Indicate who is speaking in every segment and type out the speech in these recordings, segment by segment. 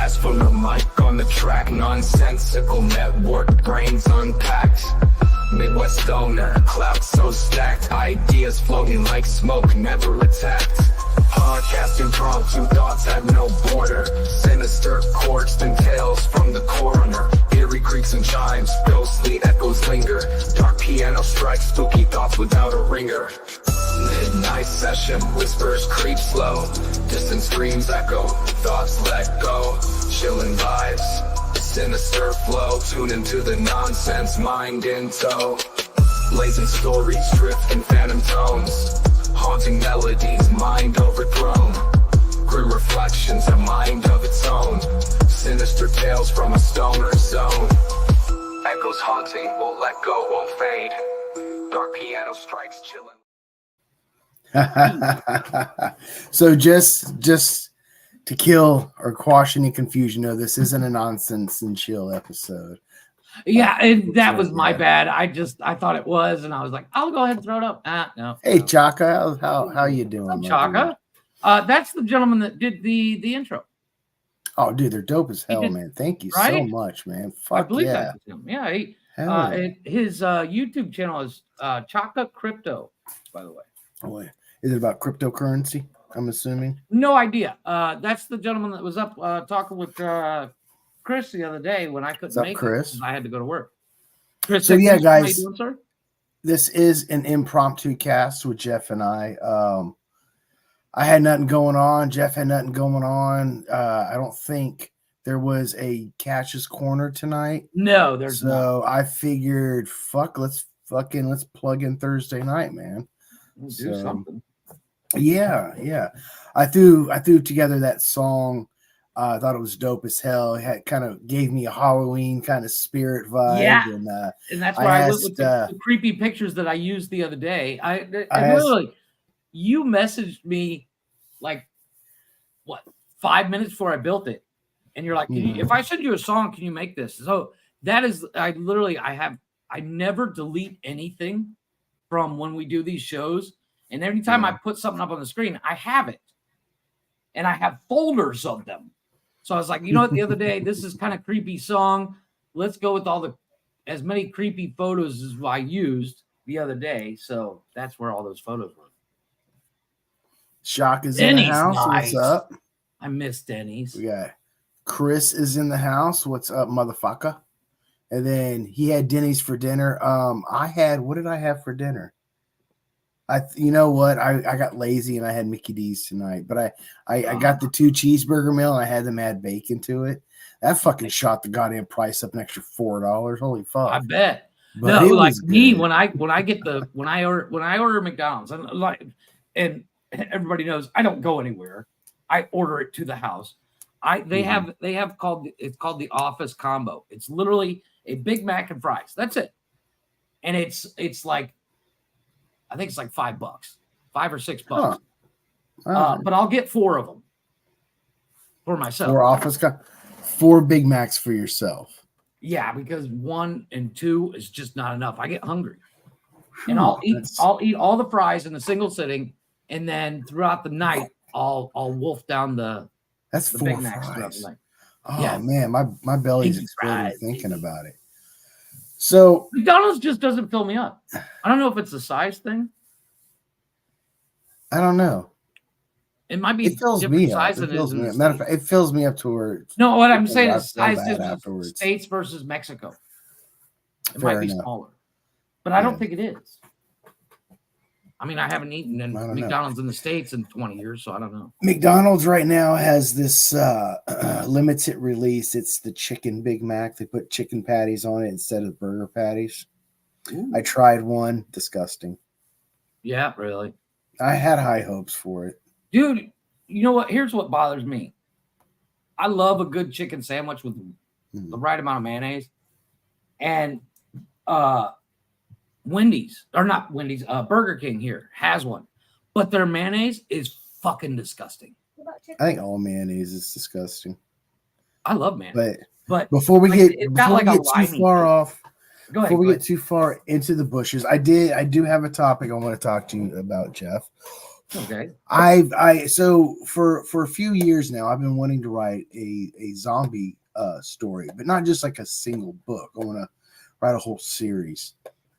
Speaker 1: Impromptucast from the mic on the track. Nonsensical network, brains unpacked. Midwest owner, clout so stacked. Ideas floating like smoke, never attacked. Podcast impromptu, thoughts have no border. Sinister chords and tales from the coroner. Eerie creaks and chimes, ghostly echoes linger. Dark piano strikes, spooky thoughts without a ringer. Midnight session, whispers creep slow. Distant screams echo, thoughts let go. Chilling vibes, sinister flow. Tune into the nonsense, mind in tow. Blazing stories, drifting phantom tones. Haunting melodies, mind overthrown. Grim reflections, a mind of its own. Sinister tales from a stoner zone. Echoes haunting, won't let go, won't fade. Dark piano strikes, chilling.
Speaker 2: So just to kill or quash any confusion, no, this isn't a nonsense and chill episode.
Speaker 3: Yeah, that was my bad. I thought it was, and I was like, I'll go ahead and throw it up. No.
Speaker 2: Hey, Chaka, how you doing?
Speaker 3: Chaka? That's the gentleman that did the intro.
Speaker 2: Oh, dude, they're dope as hell, man. Thank you so much, man. Fuck,
Speaker 3: I believe
Speaker 2: yeah.
Speaker 3: that's him. Yeah, his YouTube channel is Chaka Crypto, by the way.
Speaker 2: Oh, is it about cryptocurrency? I'm assuming.
Speaker 3: No idea. That's the gentleman that was up talking with Chris the other day when I couldn't make
Speaker 2: Chris?
Speaker 3: it. I had to go to work. Chris,
Speaker 2: so yeah, guys,
Speaker 3: how you doing, sir?
Speaker 2: This is an impromptu cast with Jeff and I. I had nothing going on. Jeff had nothing going on. I don't think there was a Cash's Corner tonight.
Speaker 3: No, there's not.
Speaker 2: So I figured, let's plug in Thursday night, man.
Speaker 3: We'll do something.
Speaker 2: Yeah. I threw together that song. I thought it was dope as hell. It had kind of gave me a Halloween kind of spirit vibe.
Speaker 3: Yeah, and that's why I went with the creepy pictures that I used the other day. You messaged me like 5 minutes before I built it, and you're like, if I send you a song, can you make this? So that is, I never delete anything from when we do these shows, and every time I put something up on the screen, I have it, and I have folders of them. So I was like, you know what? The other day, this is kind of creepy song. Let's go with as many creepy photos as I used the other day. So that's where all those photos were.
Speaker 2: Shock is in the house.
Speaker 3: Nice.
Speaker 2: What's up?
Speaker 3: I miss Denny's.
Speaker 2: We got Chris is in the house. What's up, motherfucker? And then he had Denny's for dinner. What did I have for dinner? You know what? I got lazy and I had Mickey D's tonight, but I got the 2 cheeseburger meal and I had them add bacon to it. That fucking shot the goddamn price up an extra $4. Holy fuck!
Speaker 3: I bet.
Speaker 2: But
Speaker 3: no, like me when I order McDonald's and everybody knows I don't go anywhere. I order it to the house. They have called the office combo. It's literally a Big Mac and fries. That's it, and it's like. I think it's like $5, $5 or $6. But I'll get 4 of them for myself.
Speaker 2: 4 Big Macs for yourself.
Speaker 3: Yeah, because 1 and 2 is just not enough. I get hungry, and I'll eat all the fries in a single sitting, and then throughout the night I'll wolf down the
Speaker 2: Big Macs throughout the night. Oh yeah. Man, my belly's exploding thinking about it. So
Speaker 3: McDonald's just doesn't fill me up. I don't know if it's a size thing.
Speaker 2: I don't know.
Speaker 3: It might be
Speaker 2: it fills me up. It fills me up to where.
Speaker 3: No, what I'm saying is size difference States versus Mexico. It might be smaller, but I don't think it is. I mean, I haven't eaten in McDonald's in the States in 20 years, so I don't know.
Speaker 2: McDonald's right now has this limited release. It's the chicken Big Mac. They put chicken patties on it instead of burger patties. Ooh. I tried one. Disgusting.
Speaker 3: Yeah, really.
Speaker 2: I had high hopes for it.
Speaker 3: Dude, you know what? Here's what bothers me. I love a good chicken sandwich with the right amount of mayonnaise. And Burger King here has one, but their mayonnaise is fucking disgusting.
Speaker 2: I think all mayonnaise is disgusting.
Speaker 3: I love mayonnaise,
Speaker 2: but before we get too far into the bushes, I do have a topic I want to talk to you about, Jeff.
Speaker 3: Okay.
Speaker 2: So for a few years now, I've been wanting to write a zombie story, but not just like a single book. I want to write a whole series.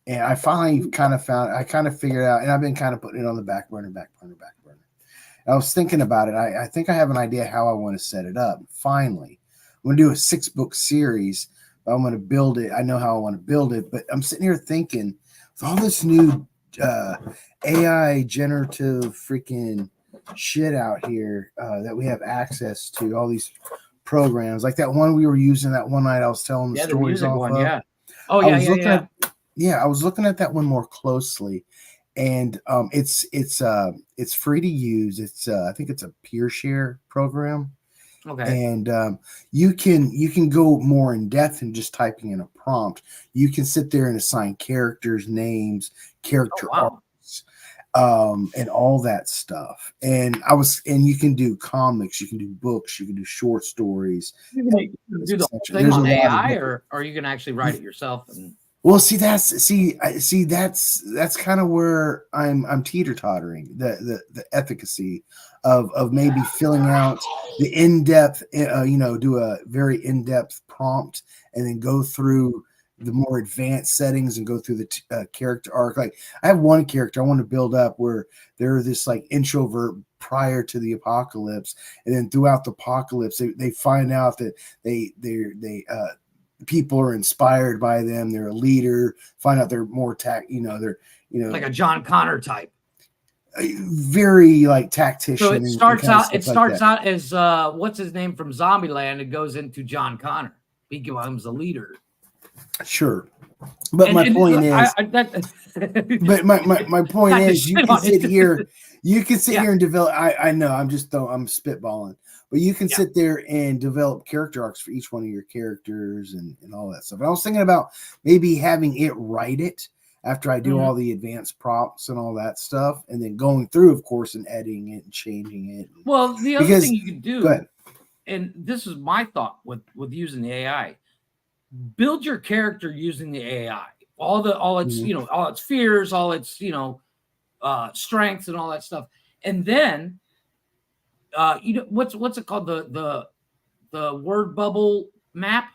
Speaker 2: And I finally kind of figured out, and I've been kind of putting it on the back burner. I was thinking about it. I think I have an idea how I want to set it up. Finally, I'm going to do a 6-book series. But I'm going to build it. I know how I want to build it, but I'm sitting here thinking with all this new AI generative freaking shit out here that we have access to, all these programs like that one we were using that one night I was telling the stories off
Speaker 3: one,
Speaker 2: of.
Speaker 3: Yeah. Oh yeah,
Speaker 2: I was looking at that one more closely, and it's free to use. It's I think it's a peer share program.
Speaker 3: Okay.
Speaker 2: And you can go more in depth than just typing in a prompt. You can sit there and assign characters, names, character arcs, and all that stuff. And you can do comics, you can do books, you can do short stories.
Speaker 3: You can do the whole thing on AI, or are you going to actually write it yourself?
Speaker 2: Well, that's kind of where I'm teeter-tottering the efficacy of maybe filling out the in-depth, do a very in-depth prompt and then go through the more advanced settings and go through the character arc. Like I have one character I want to build up where they're this like introvert prior to the apocalypse, and then throughout the apocalypse they find out that they people are inspired by them. They're a leader. Find out they're more they're
Speaker 3: like a John Connor type.
Speaker 2: Very like tactician.
Speaker 3: So it starts out. It starts out as what's his name from Zombieland. It goes into John Connor. He becomes a leader.
Speaker 2: Sure, but my point is, my point is, you can sit here. You can sit here and develop. I know. I'm spitballing. But you can sit there and develop character arcs for each one of your characters and all that stuff. And I was thinking about maybe having it write it after I do all the advanced prompts and all that stuff, and then going through, of course, and editing it and changing it.
Speaker 3: Well, the other thing you can do, and this is my thought with using the AI, build your character using the AI. All its all its fears, all its strengths and all that stuff, and then. What's it called, the word bubble map,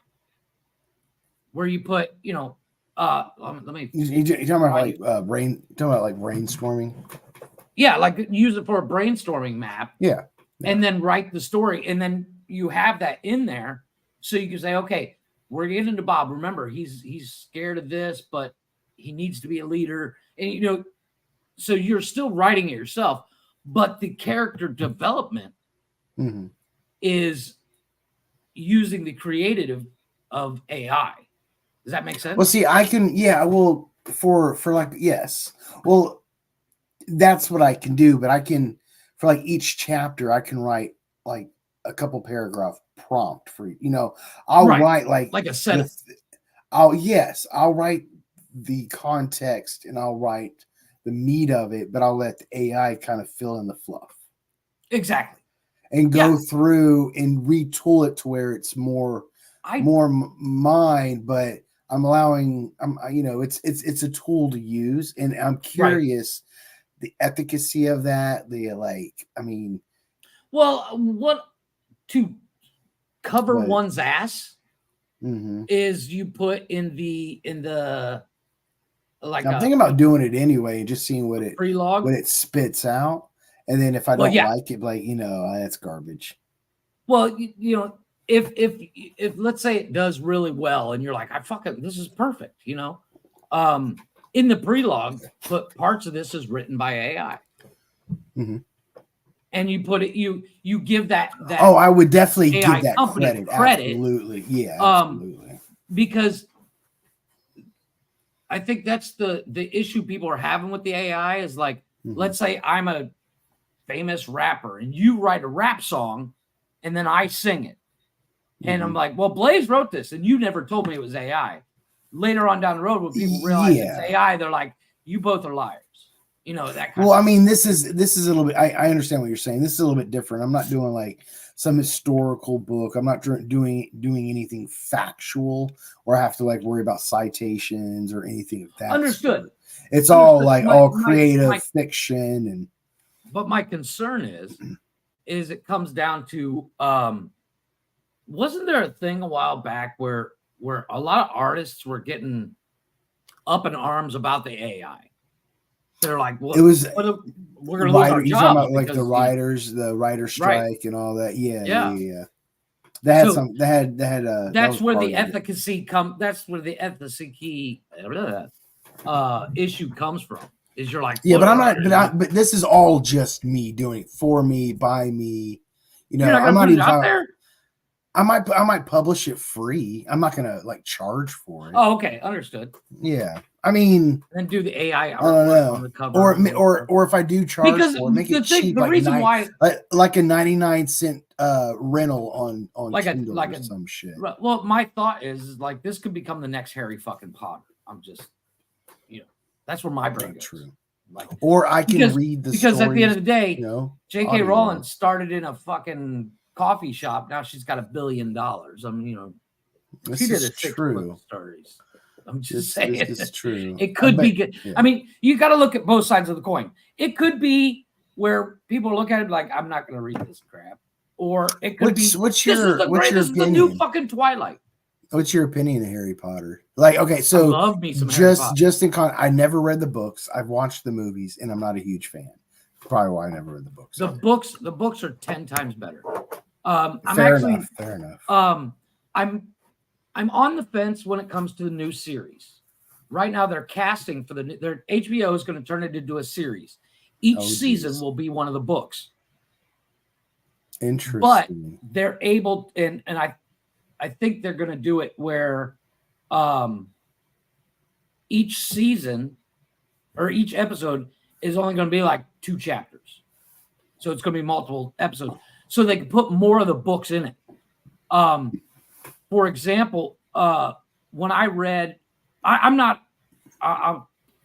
Speaker 3: where you put let me.
Speaker 2: You talking about like brainstorming?
Speaker 3: Yeah, like use it for a brainstorming map.
Speaker 2: Yeah.
Speaker 3: And then write the story, and then you have that in there, so you can say, okay, we're getting to Bob. Remember, he's scared of this, but he needs to be a leader, and so you're still writing it yourself. But the character development is using the creative of AI. Does that make sense?
Speaker 2: Well, see, I can, well, for like, yes. Well, that's what I can do, but I can, for like each chapter, I can write like a couple paragraph prompt for, I'll write like
Speaker 3: a set.
Speaker 2: I'll write the context and I'll write the meat of it, but I'll let the AI kind of fill in the fluff.
Speaker 3: Exactly.
Speaker 2: And go through and retool it to where it's more mine, but I'm allowing, it's a tool to use. And I'm curious the efficacy of that.
Speaker 3: What to cover one's ass is you put in the like
Speaker 2: I'm thinking about doing it anyway and just seeing what it spits out, and then if I don't like it, that's garbage.
Speaker 3: Well, if let's say it does really well, and you're like, this is perfect, in the pre-log, put parts of this is written by AI, and you put it, you give that.
Speaker 2: Oh, I would definitely
Speaker 3: AI
Speaker 2: give that credit. Absolutely, yeah, absolutely,
Speaker 3: because. I think that's the issue people are having with the AI is like, let's say I'm a famous rapper and you write a rap song and then I sing it. And I'm like, well, Blaze wrote this and you never told me it was AI. Later on down the road, when people realize it's AI, they're like, you both are liars. That kind of
Speaker 2: I mean, this is a little bit, I understand what you're saying. This is a little bit different. I'm not doing like some historical book. I'm not doing anything factual where I have to like worry about citations or anything of that.
Speaker 3: Understood.
Speaker 2: It's all like all creative fiction. And
Speaker 3: But my concern is it comes down to, wasn't there a thing a while back where a lot of artists were getting up in arms about the AI? They're like, well,
Speaker 2: we're going
Speaker 3: to lose our
Speaker 2: jobs. You're talking about like the writer strike and all that. Yeah. They had
Speaker 3: that's where the efficacy issue comes from. Is you're like,
Speaker 2: yeah, but I'm not. But this is all just me doing it for me, by me. You know, I'm not even out there. I might publish it free. I'm not gonna like charge for it.
Speaker 3: Oh, okay, understood.
Speaker 2: Yeah, I mean,
Speaker 3: and do the AI
Speaker 2: on the cover, or if I do charge for it, make it cheap.
Speaker 3: The reason why,
Speaker 2: like a 99-cent rental on Kindle or some shit.
Speaker 3: Well, my thought is like this could become the next Harry fucking Potter. I'm just, that's where my brain goes. True. Like,
Speaker 2: or I can read the
Speaker 3: because
Speaker 2: stories,
Speaker 3: at the end of the day, J.K. Rowling started in a fucking coffee shop. Now she's got $1 billion. I mean, she did a 6-book stories. I'm just saying,
Speaker 2: this is true.
Speaker 3: It could be good. Yeah. I mean, you got to look at both sides of the coin. It could be where people look at it like, I'm not going to read this crap, or it could be this is the new fucking Twilight.
Speaker 2: What's your opinion of Harry Potter? Like, okay, so
Speaker 3: I love me some
Speaker 2: just in I never read the books. I've watched the movies, and I'm not a huge fan. Probably why I never read the books.
Speaker 3: The books are 10 times better.
Speaker 2: Fair enough.
Speaker 3: I'm on the fence when it comes to the new series. Right now, they're casting for their HBO is going to turn it into a series. Each season will be one of the books.
Speaker 2: Interesting.
Speaker 3: But they're able, and I think they're going to do it where each season or each episode is only going to be like 2 chapters. So it's going to be multiple episodes. So they can put more of the books in it. For example, when I read, I'm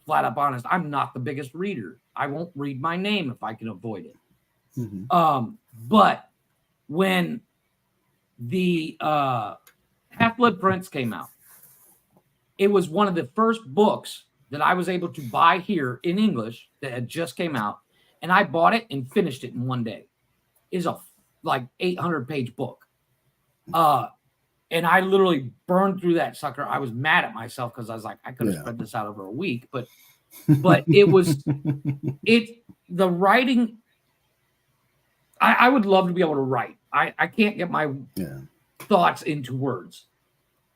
Speaker 3: flat up honest, I'm not the biggest reader. I won't read my name if I can avoid it. Mm-hmm. But when the Half-Blood Prince came out, it was one of the first books that I was able to buy here in English that had just came out, and I bought it and finished it in one day. It's a like 800-page book, and I literally burned through that sucker. I was mad at myself because I was like, I could have spread this out over a week, but it was the writing. I would love to be able to write. I can't get my thoughts into words.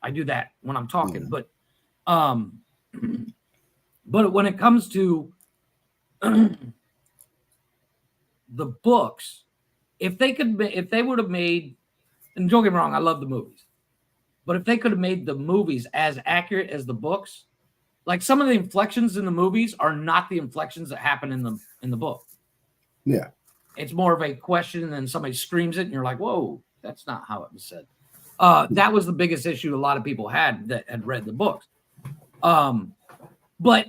Speaker 3: I do that when I'm talking, but when it comes to the books, if they would have made, and don't get me wrong, I love the movies, but if they could have made the movies as accurate as the books, like some of the inflections in the movies are not the inflections that happen in the book.
Speaker 2: Yeah.
Speaker 3: It's more of a question, and then somebody screams it, and you're like, whoa, that's not how it was said. That was the biggest issue a lot of people had that had read the books. But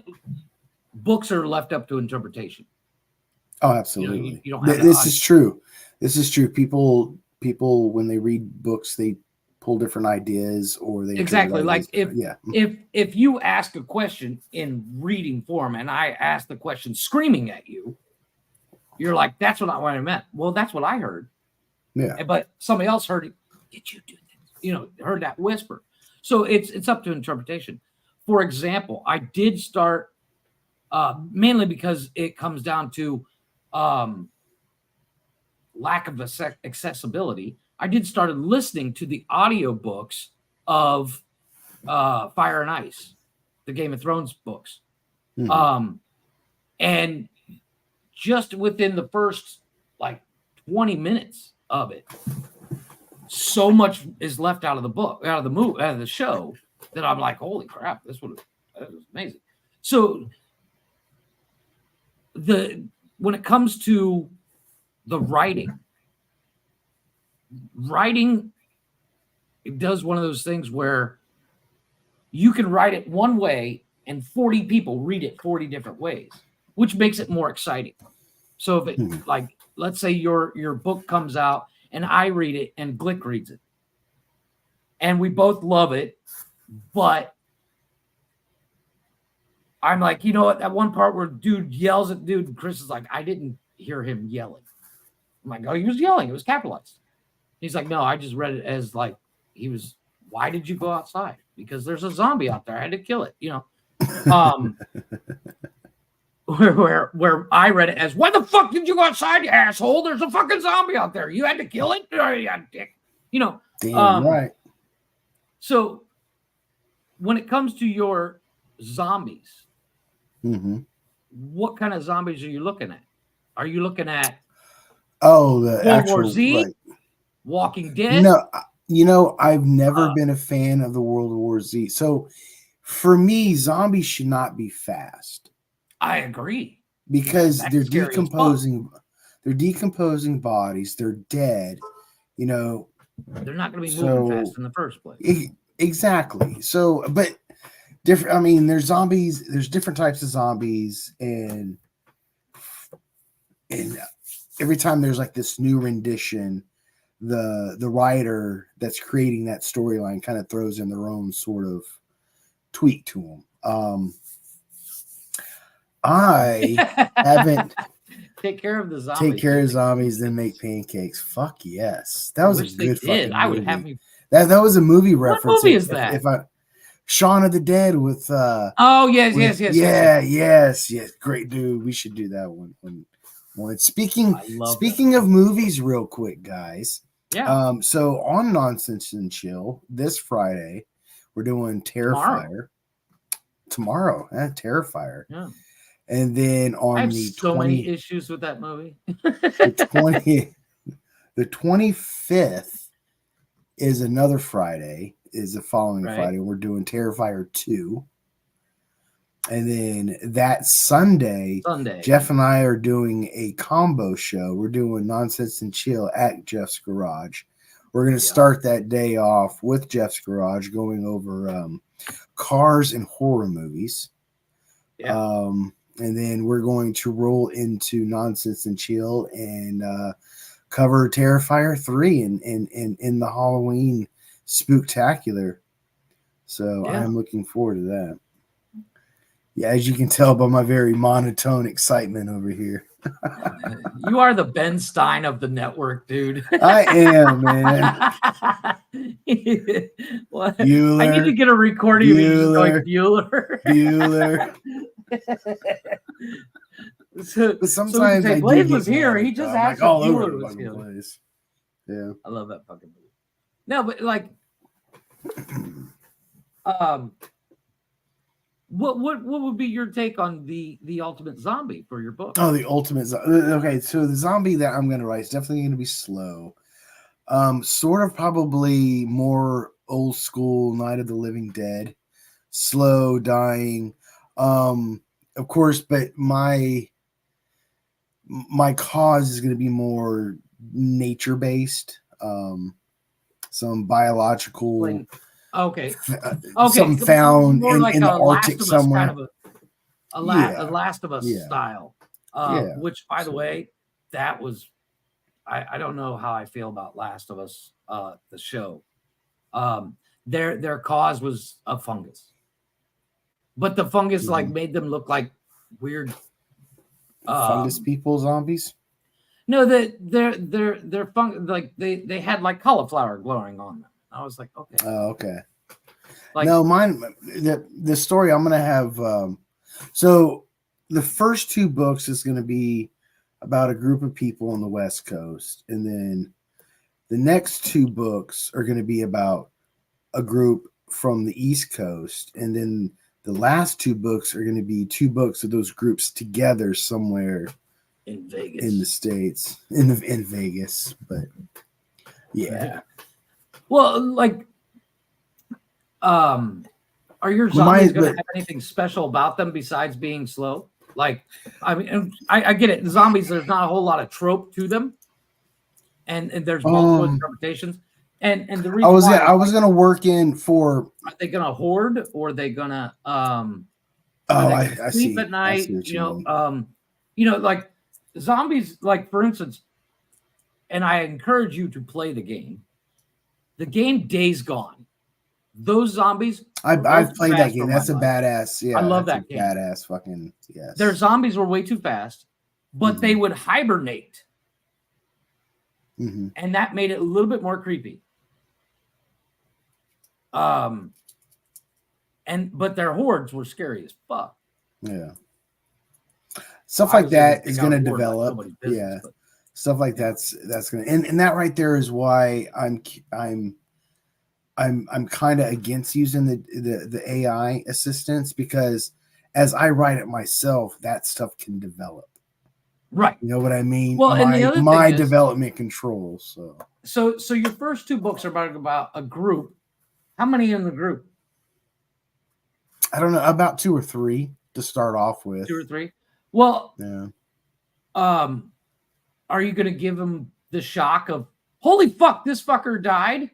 Speaker 3: books are left up to interpretation.
Speaker 2: Oh, absolutely.
Speaker 3: You don't have
Speaker 2: this is true. This is true. People, when they read books, they pull different ideas, or they
Speaker 3: exactly like if you ask a question in reading form, and I ask the question screaming at you, you're like, that's what I meant. Well, that's what I heard.
Speaker 2: Yeah.
Speaker 3: But somebody else heard it. Did you do this? Heard that whisper. So it's up to interpretation. For example, I did start mainly because it comes down to lack of accessibility. I did started listening to the audiobooks of Fire and Ice, the Game of Thrones books. Mm-hmm. And just within the first like 20 minutes of it, so much is left out of the book, out of the show, that I'm like, holy crap, that was amazing. So when it comes to the writing, it does one of those things where you can write it one way and 40 people read it 40 different ways, which makes it more exciting. So if it like, let's say your book comes out and I read it and Glick reads it, and we both love it, but I'm like, you know what? That one part where dude yells at dude, Chris is like, I didn't hear him yelling. I'm like, oh, he was yelling. It was capitalized. He's like, no, I just read it as like he was. Why did you go outside? Because there's a zombie out there. I had to kill it. Where I read it as, why the fuck did you go outside, you asshole? There's a fucking zombie out there. You had to kill it.
Speaker 2: Damn right.
Speaker 3: So when it comes to your zombies, what kind of zombies are you looking at? Are you looking at
Speaker 2: the
Speaker 3: World War Z, right. Walking Dead?
Speaker 2: No, I've never been a fan of the World War Z. So for me, zombies should not be fast.
Speaker 3: I agree.
Speaker 2: Because they're decomposing. They're decomposing bodies. They're dead.
Speaker 3: They're not going to be moving fast in the first place.
Speaker 2: Exactly. So, but different. I mean, there's zombies. There's different types of zombies, and every time there's like this new rendition, the writer that's creating that storyline kind of throws in their own sort of tweak to them. I haven't
Speaker 3: take care of the zombies.
Speaker 2: Take care of zombies, then make pancakes. Fuck yes, that was a good fucking movie.
Speaker 3: I would have me.
Speaker 2: That was a movie reference.
Speaker 3: What movie is that?
Speaker 2: If Shaun of the Dead with
Speaker 3: Oh yes.
Speaker 2: Great dude. We should do that one. Speaking of movies, real quick, guys.
Speaker 3: Yeah.
Speaker 2: So on Nonsense and Chill this Friday, we're doing Terrifier. Tomorrow, Terrifier.
Speaker 3: Yeah.
Speaker 2: And then on
Speaker 3: I have so many issues with that movie.
Speaker 2: the 25th is another Friday, is the following Friday. We're doing Terrifier 2. And then that Sunday, Jeff and I are doing a combo show. We're doing Nonsense and Chill at Jeff's Garage. We're going to start that day off with Jeff's Garage, going over cars and horror movies.
Speaker 3: Yeah.
Speaker 2: And then we're going to roll into Nonsense and Chill and cover Terrifier 3 in the Halloween spooktacular. So I'm looking forward to that. Yeah, as you can tell by my very monotone excitement over here.
Speaker 3: You are the Ben Stein of the network, dude.
Speaker 2: I am, man.
Speaker 3: Bueller. I need to get a recording of you going Bueller.
Speaker 2: Bueller. But sometimes I
Speaker 3: Blaze was here. He just asked if Bueller was here.
Speaker 2: Place. Yeah,
Speaker 3: I love that fucking movie. No, but like, what would be your take on the ultimate zombie for your book?
Speaker 2: Oh, the ultimate okay, so the zombie that I'm going to write is definitely going to be slow. Sort of probably more old school Night of the Living Dead, slow dying. Of course, but my cause is going to be more nature based. Some biological.
Speaker 3: Okay.
Speaker 2: Something found in the Arctic somewhere.
Speaker 3: Kind of a Last of Us style. Which, by the way, that was. I don't know how I feel about Last of Us, the show. Their cause was a fungus, but the fungus made them look like weird
Speaker 2: fungus people, zombies.
Speaker 3: No, they're they had like cauliflower glowing on them. I was like, okay.
Speaker 2: Oh, okay. No, mine. The story I'm gonna have. So the first 2 books is gonna be about a group of people on the West Coast, and then the next 2 books are gonna be about a group from the East Coast, and then the last 2 books are gonna be 2 books of those groups together somewhere
Speaker 3: in Vegas,
Speaker 2: in the States, in Vegas, but yeah.
Speaker 3: Well, are your zombies going to have anything special about them besides being slow? Like, I mean, I get it. Zombies, there's not a whole lot of trope to them, and there's multiple interpretations. And the reason
Speaker 2: I was going to work in for.
Speaker 3: Are they going to hoard, or are they going to
Speaker 2: I
Speaker 3: sleep
Speaker 2: see.
Speaker 3: at night? Like zombies. Like, for instance, and I encourage you to play the game. The game Days Gone. Those zombies.
Speaker 2: I've played that game. That's a badass. Yeah,
Speaker 3: I love that game.
Speaker 2: Badass fucking yes.
Speaker 3: Their zombies were way too fast. but they would hibernate.
Speaker 2: Mm-hmm.
Speaker 3: And that made it a little bit more creepy. But their hordes were scary as fuck.
Speaker 2: Yeah. Stuff like that is going to develop.
Speaker 3: Business,
Speaker 2: yeah. Stuff like that's going to, and that right there is why I'm kind of against using the AI assistants, because as I write it myself, that stuff can develop.
Speaker 3: Right.
Speaker 2: You know what I mean?
Speaker 3: Well, and the other
Speaker 2: my
Speaker 3: thing is,
Speaker 2: development controls.
Speaker 3: So your first two books are about a group. How many in the group?
Speaker 2: I don't know, about 2 or 3 to start off with.
Speaker 3: 2 or 3. Well,
Speaker 2: yeah.
Speaker 3: Are you going to give them the shock of, holy fuck, this fucker died?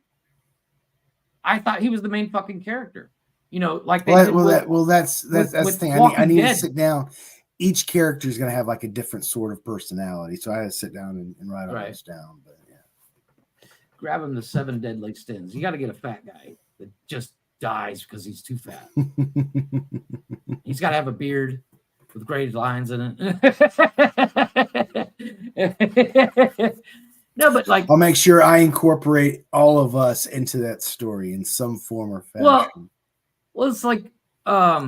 Speaker 3: I thought he was the main fucking character. You know, like they
Speaker 2: that's the thing. I need to sit down. Each character is going to have like a different sort of personality, so I had to sit down and write all those down. But yeah,
Speaker 3: grab him the 7 deadly sins. You got to get a fat guy that just dies because he's too fat. He's got to have a beard with great lines in it. No, but like,
Speaker 2: I'll make sure I incorporate all of us into that story in some form or fashion.
Speaker 3: Well, it's like,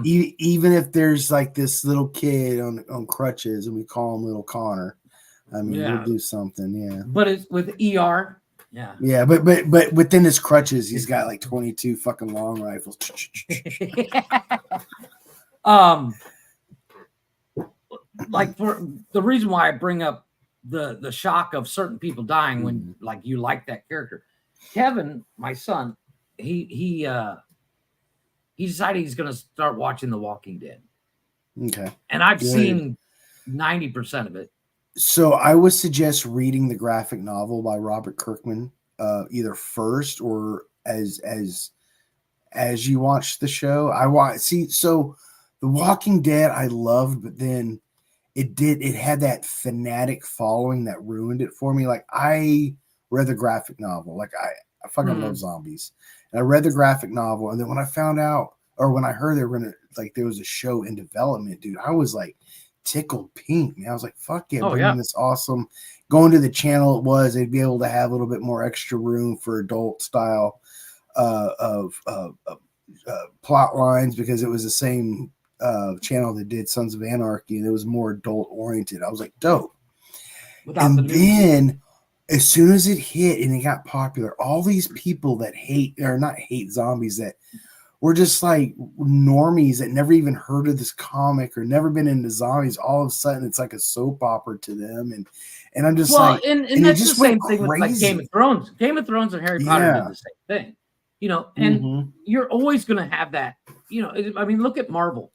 Speaker 2: even if there's like this little kid on crutches and we call him Little Connor, I mean, we'll do something, yeah.
Speaker 3: But it's with ER, yeah.
Speaker 2: Yeah, but within his crutches, he's got like 22 fucking long rifles.
Speaker 3: Like, for the reason why I bring up the shock of certain people dying when like you like that character. Kevin, my son, he decided he's going to start watching The Walking Dead.
Speaker 2: Okay.
Speaker 3: And I've seen 90% of it.
Speaker 2: So I would suggest reading the graphic novel by Robert Kirkman, either first or as you watch the show. So The Walking Dead I loved, but then it had that fanatic following that ruined it for me. Like, I read the graphic novel. Like, I fucking love zombies. And I read the graphic novel, and then when I found out, or when I heard they were gonna, like, there was a show in development, dude, I was like tickled pink, man. I was like, fuck yeah, bringing this awesome, going to the channel they'd be able to have a little bit more extra room for adult style of plot lines, because it was the same channel that did Sons of Anarchy, and it was more adult oriented. I was like, dope. Then as soon as it hit and it got popular, all these people that not hate zombies, that were just like normies that never even heard of this comic or never been into zombies, all of a sudden it's like a soap opera to them. And I'm just
Speaker 3: and that's the same thing with like Game of Thrones. Game of Thrones and Harry Potter did the same thing. You know, and you're always going to have that. You know, I mean, look at Marvel.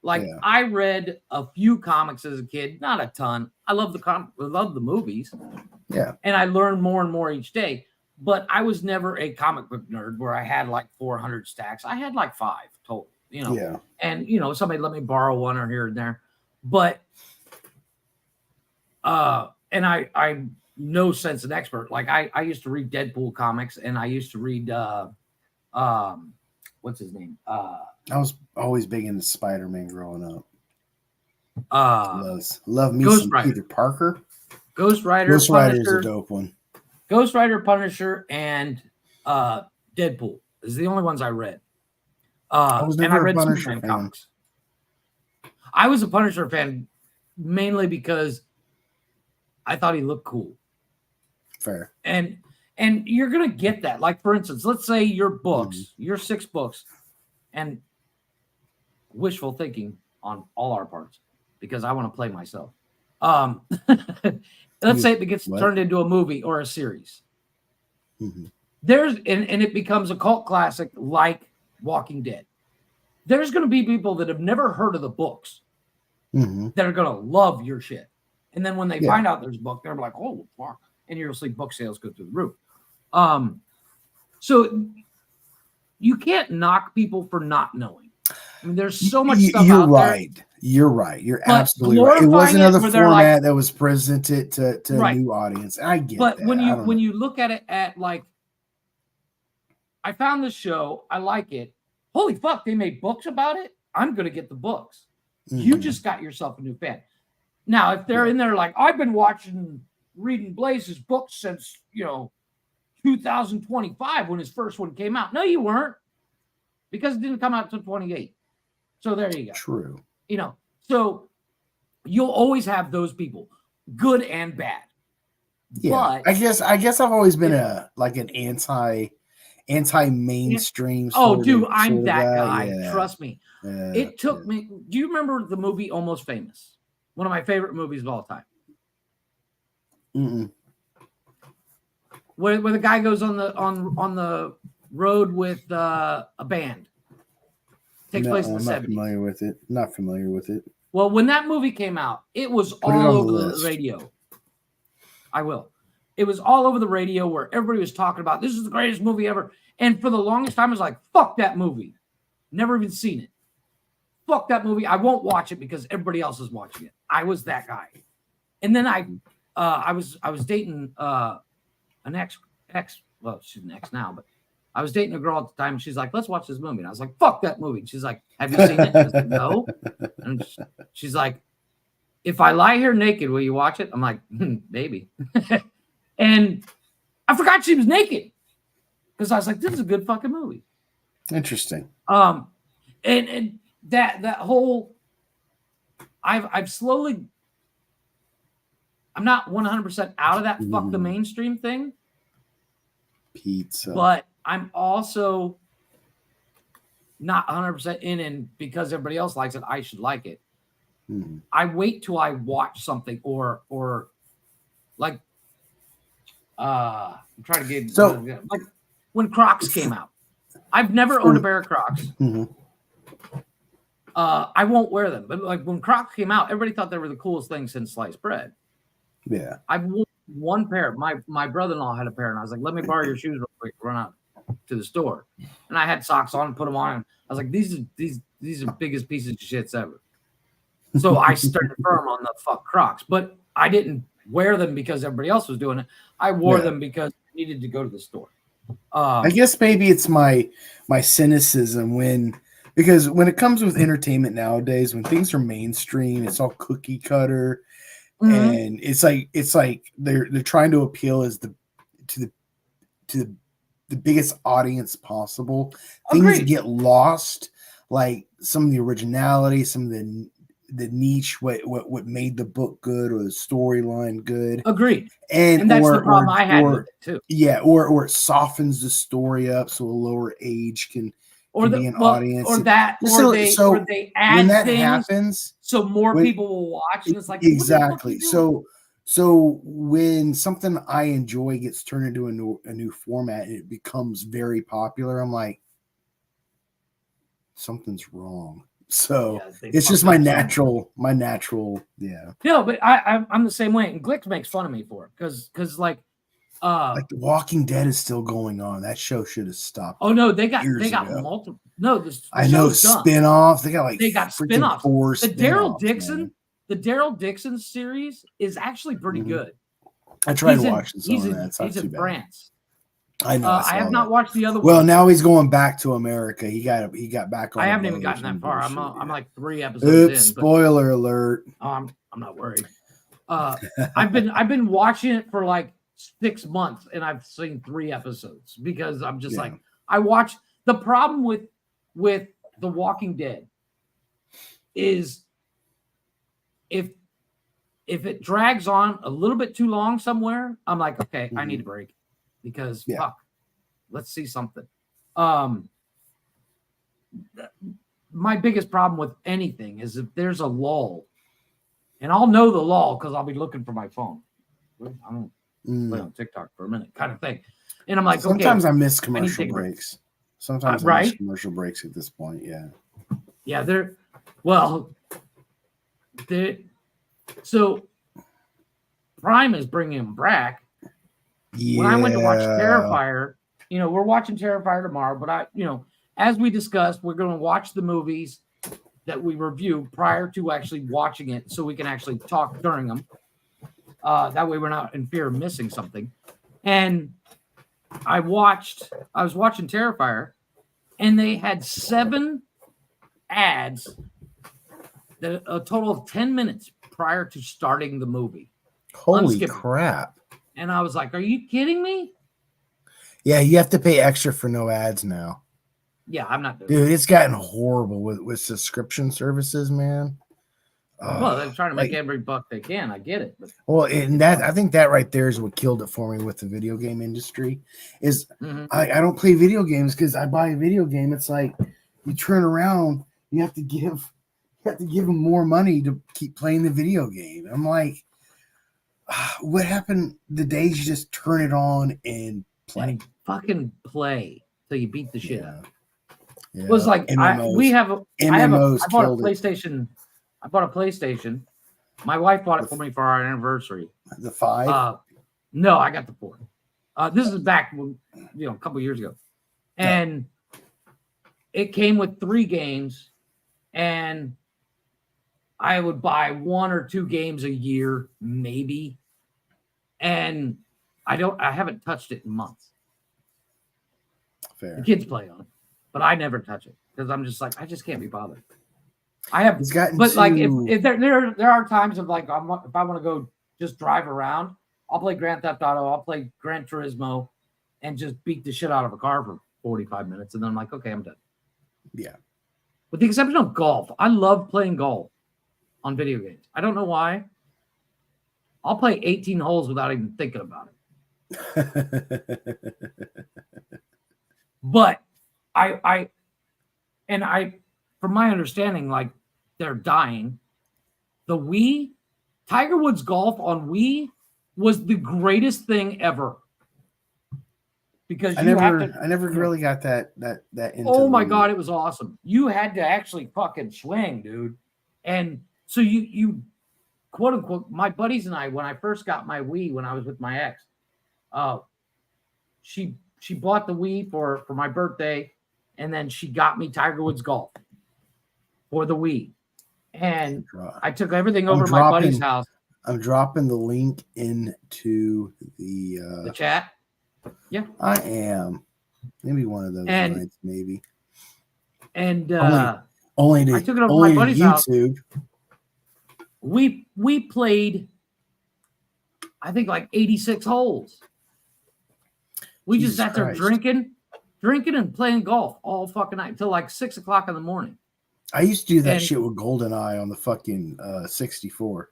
Speaker 3: Like, I read a few comics as a kid, not a ton. I love the movies.
Speaker 2: Yeah.
Speaker 3: And I learned more and more each day. But I was never a comic book nerd where I had like 400 stacks. I had like 5 total, you know.
Speaker 2: Yeah.
Speaker 3: And, you know, somebody let me borrow one or here and there. But, and I'm no sense an expert. Like, I used to read Deadpool comics, and I used to read, what's his name?
Speaker 2: I was always big into Spider-Man growing up. Love me
Speaker 3: Ghost
Speaker 2: some
Speaker 3: Rider.
Speaker 2: Peter Parker.
Speaker 3: Ghost Rider
Speaker 2: is a dope one.
Speaker 3: Ghost Rider, Punisher, and Deadpool is the only ones I read.
Speaker 2: I was never a Punisher fan.
Speaker 3: Comics. I was a Punisher fan mainly because I thought he looked cool.
Speaker 2: Fair.
Speaker 3: And you're gonna get that. Like, for instance, let's say your books, your 6 books, and wishful thinking on all our parts, because I want to play myself. Let's say it gets turned into a movie or a series. There's and it becomes a cult classic like Walking Dead. There's going to be people that have never heard of the books that are going to love your shit. And then when they find out there's a book, they're like, oh, fuck. And you'll see book sales go through the roof. So you can't knock people for not knowing. I mean, there's so much stuff out there.
Speaker 2: You're right. You're absolutely right. It was another format that was presented to a new audience. I get that.
Speaker 3: But when you look at it at like, I found this show, I like it. Holy fuck, they made books about it. I'm going to get the books. You just got yourself a new fan. Now, if they're in there like, I've been reading Blaze's books since, 2025 when his first one came out. No, you weren't, because it didn't come out until 28. So there you go.
Speaker 2: True.
Speaker 3: So you'll always have those people, good and bad.
Speaker 2: Yeah, but I guess I've always been an anti-mainstream.
Speaker 3: I'm that guy. Yeah. Trust me. It took me. Do you remember the movie Almost Famous? One of my favorite movies of all time. Where the guy goes on the road with a band. Takes place in the 70s.
Speaker 2: Not familiar with it.
Speaker 3: Well, when that movie came out, it was all over the radio. I will. It was all over the radio where everybody was talking about, this is the greatest movie ever. And for the longest time, I was like, fuck that movie. Never even seen it. Fuck that movie. I won't watch it because everybody else is watching it. I was that guy. And then I was dating an ex. Well, she's an ex now, but I was dating a girl at the time. And she's like, let's watch this movie. And I was like, fuck that movie. And she's like, have you seen it? I was like, no. And she's like, if I lie here naked, will you watch it? I'm like, maybe. And I forgot she was naked because I was like, this is a good fucking movie.
Speaker 2: Interesting.
Speaker 3: And that whole, I've slowly, I'm not 100% out of that fuck the mainstream thing.
Speaker 2: Pizza.
Speaker 3: But I'm also not 100% in, and because everybody else likes it, I should like it. I wait till I watch something or like I'm trying to get like when Crocs came out. I've never owned a pair of Crocs. I won't wear them, but like when Crocs came out, everybody thought they were the coolest thing since sliced bread.
Speaker 2: Yeah,
Speaker 3: I've worn one pair. My brother-in-law had a pair, and I was like, "Let me borrow your shoes real quick." Run out to the store, and I had socks on, put them on, and I was like, "These are biggest pieces of shits ever." So I started firm on the fuck Crocs, but I didn't wear them because everybody else was doing it. I wore them because I needed to go to the store.
Speaker 2: I guess maybe it's my cynicism because when it comes with entertainment nowadays, when things are mainstream, it's all cookie cutter, and it's like they're trying to appeal to the biggest audience possible. Things get lost, like some of the originality, some of the niche, what made the book good or the storyline good.
Speaker 3: Agreed. And that's the problem I had with it too.
Speaker 2: Yeah, or it softens the story up so a lower age can be an audience.
Speaker 3: Or they add
Speaker 2: when that
Speaker 3: things
Speaker 2: happens,
Speaker 3: so more people will watch. And it's like
Speaker 2: exactly. So when something I enjoy gets turned into a new format and it becomes very popular, I'm like, something's wrong. So it's just my natural. Yeah.
Speaker 3: No, but I'm the same way. And Glick makes fun of me for it because like
Speaker 2: The Walking Dead is still going on. That show should have stopped.
Speaker 3: Oh no, they got multiple. No,
Speaker 2: I know spin-offs. They got
Speaker 3: spin-offs. The
Speaker 2: Daryl
Speaker 3: Dixon series is actually pretty good.
Speaker 2: I tried watching some of that. It's not
Speaker 3: he's
Speaker 2: too
Speaker 3: in
Speaker 2: bad.
Speaker 3: France.
Speaker 2: I know.
Speaker 3: I have not watched the other one.
Speaker 2: Well, now he's going back to America. He got back on.
Speaker 3: I haven't even gotten that far. I'm like 3 episodes in.
Speaker 2: Spoiler alert.
Speaker 3: I'm not worried. I've been watching it for like 6 months and I've seen 3 episodes because I'm just like, I watch. The problem with The Walking Dead is if it drags on a little bit too long somewhere, I'm like, okay, I need a break. Because fuck, let's see something. My biggest problem with anything is if there's a lull, and I'll know the lull because I'll be looking for my phone. I don't play on TikTok for a minute, kind of thing. And I'm like,
Speaker 2: sometimes I miss commercial breaks. Sometimes I miss commercial breaks at this point. Yeah. So Prime is bringing them back. Yeah. When I went to watch Terrifier, we're watching Terrifier tomorrow, but as we discussed, we're going to watch the movies that we review prior to actually watching it so we can actually talk during them. That way we're not in fear of missing something. And I was watching Terrifier and they had 7 ads that a total of 10 minutes
Speaker 3: prior to starting the movie.
Speaker 2: Holy crap.
Speaker 3: And I was like, are you kidding me?
Speaker 2: Yeah, you have to pay extra for no ads now.
Speaker 3: Yeah, I'm not doing
Speaker 2: Dude, it's gotten horrible with subscription services, man.
Speaker 3: Well, they're trying to make every buck they can. I get it. But
Speaker 2: well, and that I think that right there is what killed it for me with the video game industry. Is I don't play video games because I buy a video game. It's like you turn around, you have to give them more money to keep playing the video game. I'm like, what happened the days you just turn it on and play?
Speaker 3: And fucking play till you beat the shit out.
Speaker 2: Yeah.
Speaker 3: It was like I bought a PlayStation. I bought a PlayStation. My wife bought it for me for our anniversary.
Speaker 2: The 5?
Speaker 3: No, I got the 4. This is back, a couple years ago, and it came with 3 games, and I would buy 1 or 2 games a year, maybe, and I haven't touched it in months.
Speaker 2: Fair.
Speaker 3: The kids play on it, but I never touch it because I'm just like I just can't be bothered. I have, but like if there are times of like if I want to go just drive around, I'll play Grand Theft Auto, I'll play Gran Turismo, and just beat the shit out of a car for 45 minutes, and then I'm like, okay, I'm done.
Speaker 2: Yeah.
Speaker 3: With the exception of golf, I love playing golf on video games. I don't know why. I'll play 18 holes without even thinking about it. But I, from my understanding, like they're dying. The Wii, Tiger Woods golf on Wii was the greatest thing ever. Because
Speaker 2: I never really got that into.
Speaker 3: Oh my God, it was awesome. You had to actually fucking swing, dude. And so you quote unquote, my buddies and I, when I first got my Wii when I was with my ex, she bought the Wii for my birthday, and then she got me Tiger Woods golf for the Wii. And I took everything over to my buddy's house.
Speaker 2: I'm dropping the link into the
Speaker 3: chat. Yeah,
Speaker 2: I am. Maybe one of those nights, maybe.
Speaker 3: And
Speaker 2: only to,
Speaker 3: I took it over to my buddy's
Speaker 2: YouTube.
Speaker 3: House. We played, I think, like 86 holes. We just sat there drinking and playing golf all fucking night until like 6 o'clock in the morning.
Speaker 2: I used to do that shit with GoldenEye on the fucking 64.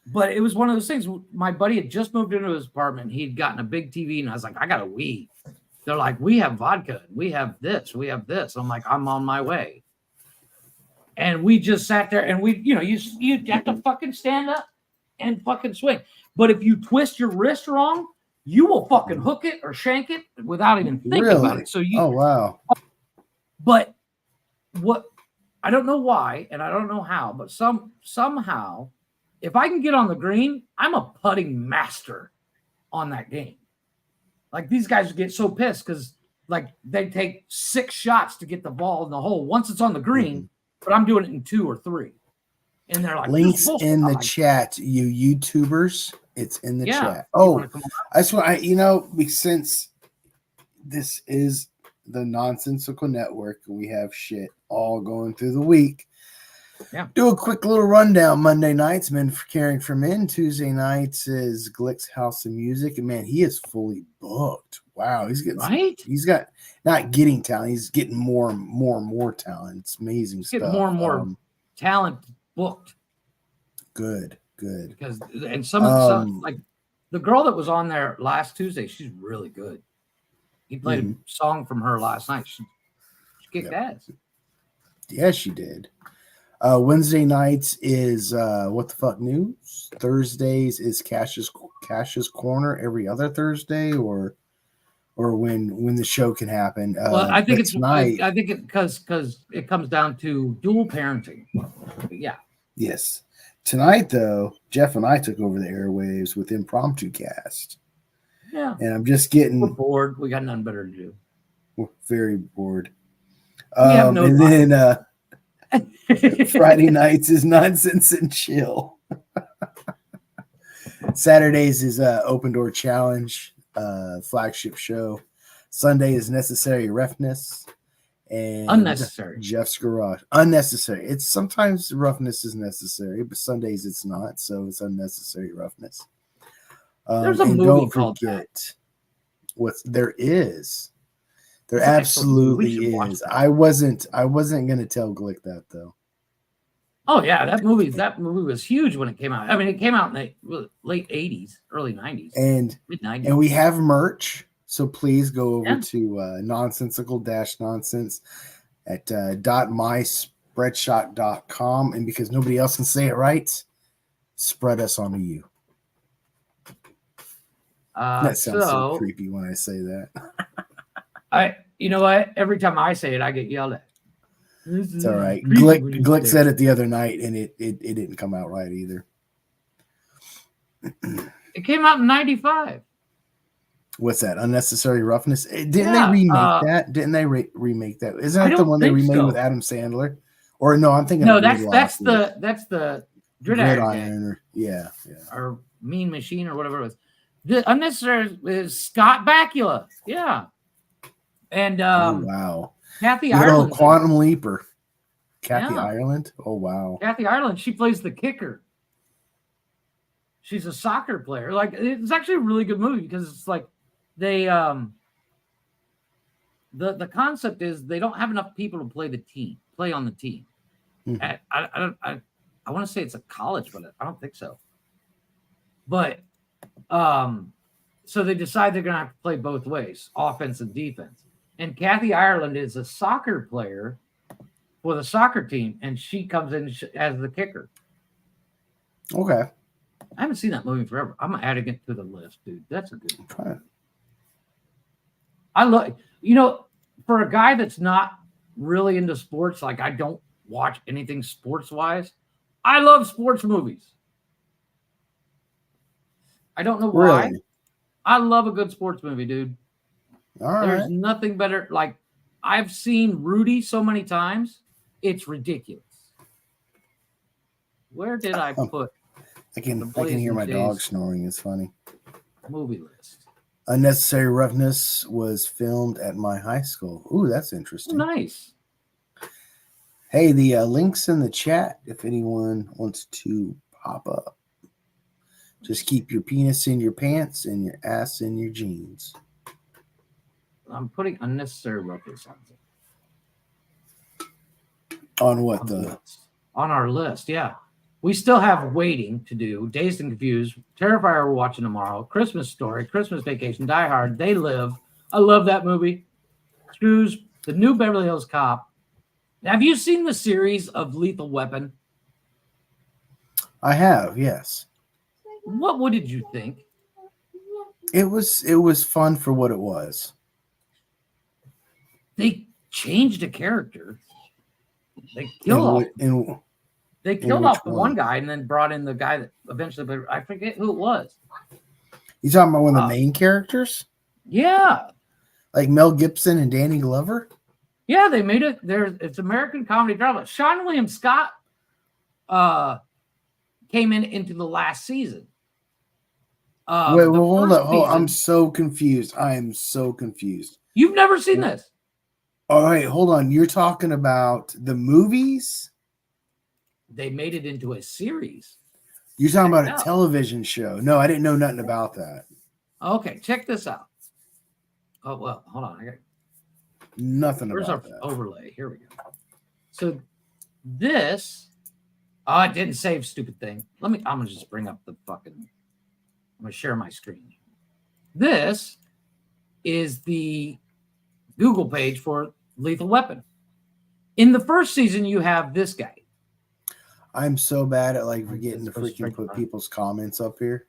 Speaker 3: But it was one of those things. My buddy had just moved into his apartment. He'd gotten a big TV, and I was like, I got a Wii. They're like, we have vodka. We have this. We have this. I'm like, I'm on my way. And we just sat there, and you have to fucking stand up and fucking swing. But if you twist your wrist wrong, you will fucking hook it or shank it without even thinking about it. So
Speaker 2: oh wow.
Speaker 3: But what I don't know why, and I don't know how, but somehow, if I can get on the green, I'm a putting master on that game. Like these guys get so pissed because like they take 6 shots to get the ball in the hole once it's on the green, but I'm doing it in 2 or 3. And they're like,
Speaker 2: links in the chat, you YouTubers. It's in the chat. Oh, that's why since this is the Nonsensical Network, we have shit all going through the week.
Speaker 3: Yeah.
Speaker 2: Do a quick little rundown. Monday nights, Men for Caring for Men. Tuesday nights is Glick's House of Music. And man, he is fully booked. Wow. He's getting he's got not getting talent, he's getting more and more talent. It's amazing stuff.
Speaker 3: Getting more and more talent booked.
Speaker 2: Good.
Speaker 3: Because some like the girl that was on there last Tuesday, she's really good. He played a song from her last night. She kicked ass.
Speaker 2: Yeah, she did. Wednesday nights is What the Fuck News. Thursdays is Cash's Corner every other Thursday, or when the show can happen.
Speaker 3: Well, I think because it comes down to dual parenting. Yeah.
Speaker 2: Yes. Tonight, though, Jeff and I took over the airwaves with Impromptucast.
Speaker 3: Yeah.
Speaker 2: And I'm just getting...
Speaker 3: We're bored. We got nothing better to do.
Speaker 2: We're very bored.
Speaker 3: And
Speaker 2: then Friday nights is Nonsense and Chill. Saturdays is Open Door Challenge, flagship show. Sunday is Necessary Roughness. and
Speaker 3: unnecessary.
Speaker 2: Jeff's Garage. Unnecessary. It's sometimes roughness is necessary, but some days it's not. So it's unnecessary roughness.
Speaker 3: There's a movie called that.
Speaker 2: There is. There absolutely is. I wasn't gonna tell Glick that though.
Speaker 3: Oh yeah, that movie was huge when it came out. I mean, it came out in the late 80s, early 90s,
Speaker 2: and
Speaker 3: mid 90s.
Speaker 2: And we have merch, so please go over to nonsensical-nonsense at .myspreadshot.com, and because nobody else can say it right, spread us on a U. That sounds so creepy when I say that.
Speaker 3: You know what? Every time I say it, I get yelled at.
Speaker 2: It's all right. Glick said it the other night, and it didn't come out right either.
Speaker 3: It came out in 95.
Speaker 2: What's that? Unnecessary Roughness? Didn't they remake that? Didn't they remake that? Isn't that the one they remade with Adam Sandler? Or no, I'm thinking.
Speaker 3: No, that's the Gridiron.
Speaker 2: Yeah.
Speaker 3: Or Mean Machine or whatever it was. The Unnecessary is Scott Bakula. Yeah. And
Speaker 2: wow.
Speaker 3: Kathy Ireland.
Speaker 2: Quantum Leaper. Kathy Ireland? Oh, wow.
Speaker 3: Kathy Ireland, she plays the kicker. She's a soccer player. Like, it's actually a really good movie because it's like they the concept is they don't have enough people to play on the team. Mm-hmm. I want to say it's a college, but I don't think so. But so they decide they're gonna have to play both ways, offense and defense. And Kathy Ireland is a soccer player for the soccer team, and she comes in as the kicker.
Speaker 2: Okay.
Speaker 3: I haven't seen that movie forever. I'm adding it to the list, dude. That's a good one. I love, for a guy that's not really into sports, like I don't watch anything sports-wise, I love sports movies. I don't know why. Really? I love a good sports movie, dude. There's nothing better. Like, I've seen Rudy so many times, it's ridiculous. Where did I put?
Speaker 2: I can hear my dog snoring. It's funny.
Speaker 3: Movie list.
Speaker 2: Unnecessary Roughness was filmed at my high school. Ooh, that's interesting.
Speaker 3: Oh, nice.
Speaker 2: Hey, the link's in the chat if anyone wants to pop up. Just keep your penis in your pants and your ass in your jeans.
Speaker 3: I'm putting Unnecessary Roughness on it.
Speaker 2: On what
Speaker 3: on our list, yeah. We still have Waiting to do, Dazed and Confused, Terrifier we're watching tomorrow, Christmas Story, Christmas Vacation, Die Hard, They Live. I love that movie. Screws, The New Beverly Hills Cop. Have you seen the series of Lethal Weapon?
Speaker 2: I have, yes.
Speaker 3: What did you think?
Speaker 2: It was fun for what it was.
Speaker 3: They changed a character. They killed off the one guy and then brought in the guy that eventually, but I forget who it was.
Speaker 2: You talking about one of the main characters?
Speaker 3: Yeah.
Speaker 2: Like Mel Gibson and Danny Glover?
Speaker 3: Yeah, they made it. It's American comedy drama. Sean William Scott came into the last season.
Speaker 2: Wait, hold up. I'm so confused. I am so confused.
Speaker 3: You've never seen this?
Speaker 2: All right, hold on. You're talking about the movies?
Speaker 3: They made it into a series.
Speaker 2: You're talking about a television show. No, I didn't know nothing about that.
Speaker 3: Okay, check this out. Oh, well, hold on. I got
Speaker 2: nothing
Speaker 3: Where's
Speaker 2: about
Speaker 3: our
Speaker 2: that.
Speaker 3: overlay? Here we go. So this, it didn't save, stupid thing. I'm going to just bring up the fucking, I'm going to share my screen. This is the Google page for Lethal Weapon. In the first season, you have this guy.
Speaker 2: I'm so bad at like forgetting to freaking put people's comments up here.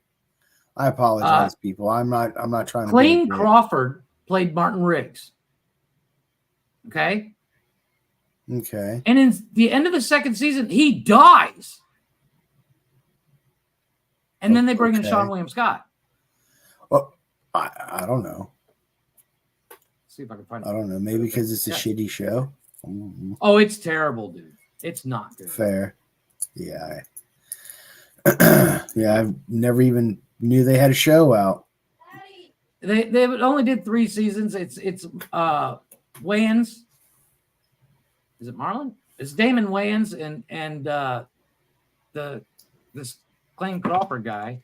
Speaker 2: I apologize, people. I'm not trying to.
Speaker 3: Clayne Crawford played Martin Riggs. Okay.
Speaker 2: Okay.
Speaker 3: And in the end of the second season, he dies. And then they bring in Sean William Scott.
Speaker 2: Well, I don't know.
Speaker 3: See if I can find it.
Speaker 2: I don't know. Maybe because it's a shitty show.
Speaker 3: Mm-hmm. Oh, it's terrible, dude. It's not good.
Speaker 2: Fair. Yeah. Yeah, I never even knew they had a show out.
Speaker 3: They only did 3 seasons. It's Wayans, Is it Marlon? It's Damon Wayans and this Clayton Crawford guy.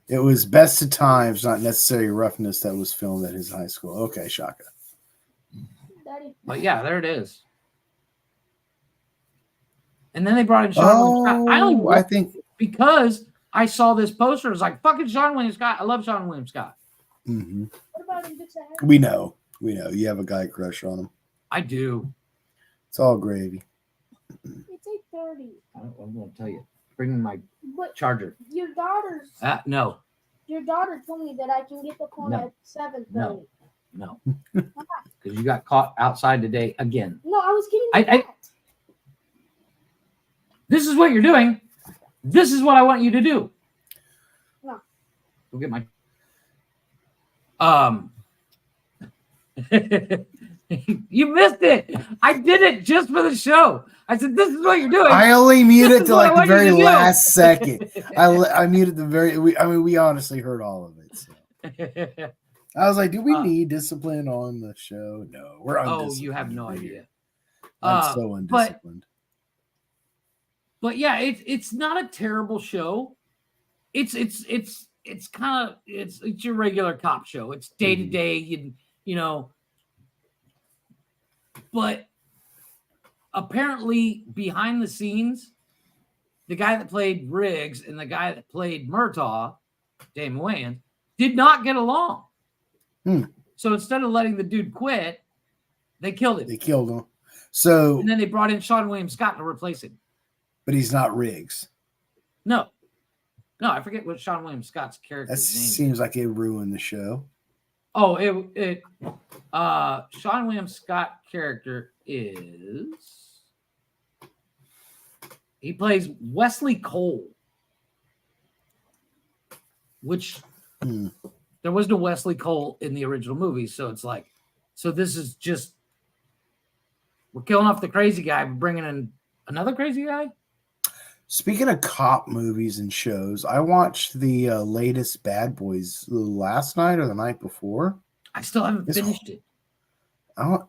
Speaker 2: It was Best of Times, not necessarily Roughness, that was filmed at his high school. Okay, Shaka.
Speaker 3: But yeah, there it is. And then they brought in Sean William Scott. I think because I saw this poster, it was like fucking Sean William Scott. I love Sean William Scott.
Speaker 2: Mm-hmm. What about him? We know. You have a guy crush on him.
Speaker 3: I do.
Speaker 2: It's all gravy.
Speaker 4: It's 8:30.
Speaker 3: I'm going to tell you. Bring me my charger.
Speaker 4: Your daughter's.
Speaker 3: No.
Speaker 4: Your daughter told me that I can get the phone at 7:30.
Speaker 3: No. Because you got caught outside today again.
Speaker 4: No, I was getting
Speaker 3: This is what you're doing. This is what I want you to do.
Speaker 4: No.
Speaker 3: Go get my. You missed it. I did it just for the show. I said, "This is what you're doing."
Speaker 2: I only muted to like the very last second. I muted the very. We honestly heard all of it. So. I was like, "Do we need discipline on the show?" No, we're undisciplined.
Speaker 3: Oh, you have no idea.
Speaker 2: I'm so undisciplined.
Speaker 3: But yeah, it's not a terrible show. It's kind of it's your regular cop show. It's day to day, you know. But apparently, behind the scenes, the guy that played Riggs and the guy that played Murtaugh, Damon Wayans, did not get along. So instead of letting the dude quit, they killed him.
Speaker 2: So
Speaker 3: and then they brought in Sean William Scott to replace him.
Speaker 2: But he's not Riggs.
Speaker 3: No, I forget what Sean William Scott's character name.
Speaker 2: Seems like it ruined the show.
Speaker 3: Oh, Sean William Scott character he plays Wesley Cole, which there was no Wesley Cole in the original movie, so it's like, this is just we're killing off the crazy guy, but bringing in another crazy guy.
Speaker 2: Speaking of cop movies and shows, I watched the latest Bad Boys last night or the night before.
Speaker 3: I still haven't finished it. I've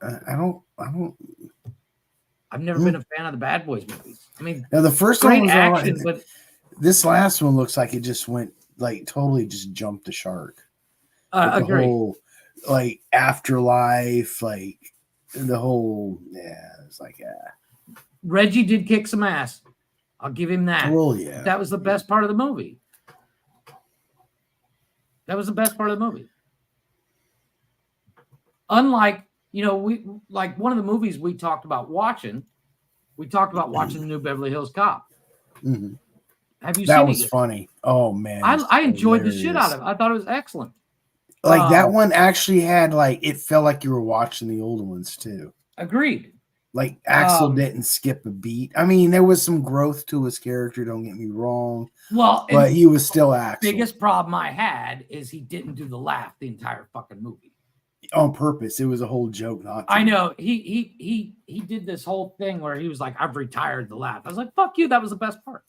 Speaker 3: never been a fan of the Bad Boys movies. I mean,
Speaker 2: now the first one was
Speaker 3: action, but
Speaker 2: this last one looks like it just went like totally just jumped the shark. Like the whole like afterlife, like the whole it's like
Speaker 3: Reggie did kick some ass. I'll give him that.
Speaker 2: Well, yeah.
Speaker 3: That was the best part of the movie. Unlike, we like one of the movies we talked about watching. We talked about watching the new Beverly Hills Cop.
Speaker 2: Mm-hmm.
Speaker 3: Have you seen it?
Speaker 2: That was funny. Oh man,
Speaker 3: I enjoyed the shit out of it. I thought it was excellent.
Speaker 2: Like that one actually had it felt like you were watching the older ones too.
Speaker 3: Agreed.
Speaker 2: Like Axel didn't skip a beat. I mean, there was some growth to his character. Don't get me wrong.
Speaker 3: Well,
Speaker 2: but he was still Axel.
Speaker 3: Biggest problem I had is he didn't do the laugh the entire fucking movie.
Speaker 2: On purpose. It was a whole joke. Not to.
Speaker 3: I know. He did this whole thing where he was like, "I've retired the laugh." I was like, "Fuck you." That was the best part.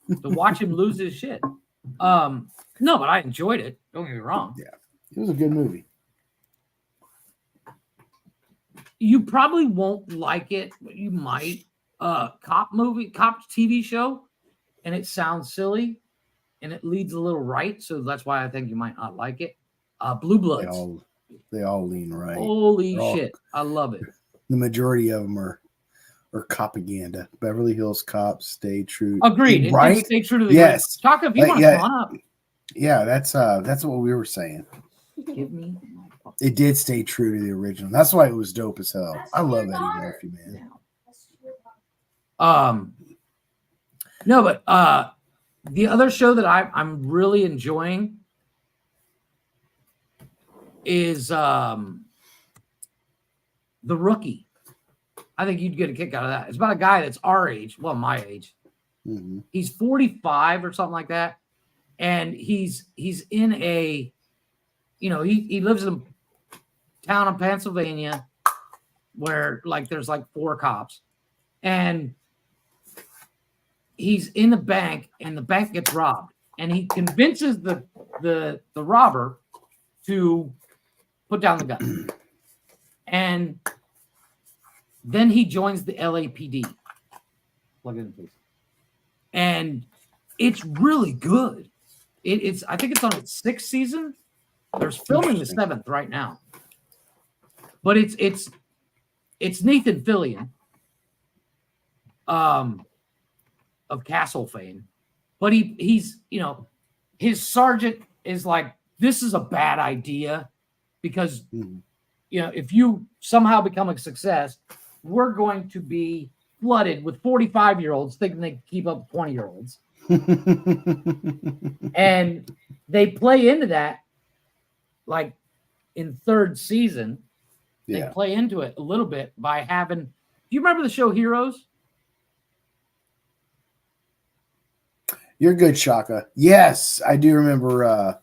Speaker 3: To watch him lose his shit. No, but I enjoyed it. Don't get me wrong.
Speaker 2: Yeah, it was a good movie.
Speaker 3: You probably won't like it, but you might. Cop TV show, and it sounds silly, and it leads a little right, so that's why I think you might not like it. Blue Bloods.
Speaker 2: They all lean right.
Speaker 3: Holy shit, I love it.
Speaker 2: The majority of them are propaganda. Beverly Hills Cops stay true.
Speaker 3: Agreed.
Speaker 2: Right?
Speaker 3: Stay true to the
Speaker 2: yes.
Speaker 3: Talk if you want to come on up.
Speaker 2: Yeah, that's what we were saying.
Speaker 3: Give me.
Speaker 2: It did stay true to the original. That's why it was dope as hell. I love Eddie Murphy, man.
Speaker 3: No, but the other show that I'm really enjoying is The Rookie. I think you'd get a kick out of that. It's about a guy that's our age, well, my age.
Speaker 2: Mm-hmm.
Speaker 3: He's 45 or something like that, and he's in a, he lives in a town in Pennsylvania where there's 4 cops, and he's in the bank, and the bank gets robbed, and he convinces the robber to put down the gun, and Then he joins the LAPD. Plug it in, please. And it's really good. It's I think it's on its 6th season. They're filming the 7th right now. But it's Nathan Fillion of Castle fame. But he's his sergeant is like, this is a bad idea because if you somehow become a success, we're going to be flooded with 45-year-olds thinking they can keep up with 20-year-olds. And they play into that, like in 3rd season. They play into it a little bit by having. Do you remember the show Heroes?
Speaker 2: You're good, Shaka. Yes, I do remember.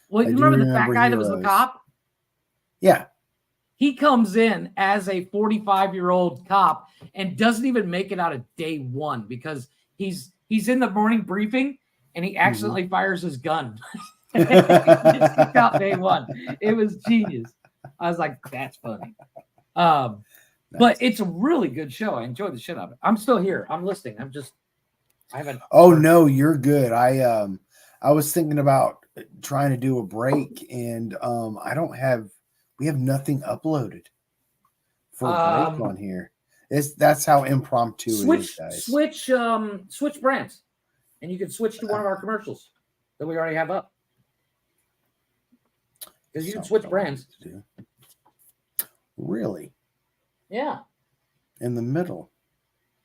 Speaker 3: Well, you remember the fat guy that was the cop?
Speaker 2: Yeah.
Speaker 3: He comes in as a 45-year-old cop and doesn't even make it out of day 1 because he's in the morning briefing and he accidentally fires his gun. He just kicked out day 1. It was genius. I was like, that's funny. But it's a really good show. I enjoyed the shit out of it. I'm still here. I'm listening. I haven't.
Speaker 2: Oh no, you're good. I was thinking about trying to do a break and we have nothing uploaded for a break on here. That's how impromptu it is, guys.
Speaker 3: Switch brands. And you can switch to one of our commercials that we already have up. Because you can switch brands.
Speaker 2: Really?
Speaker 3: Yeah.
Speaker 2: In the middle.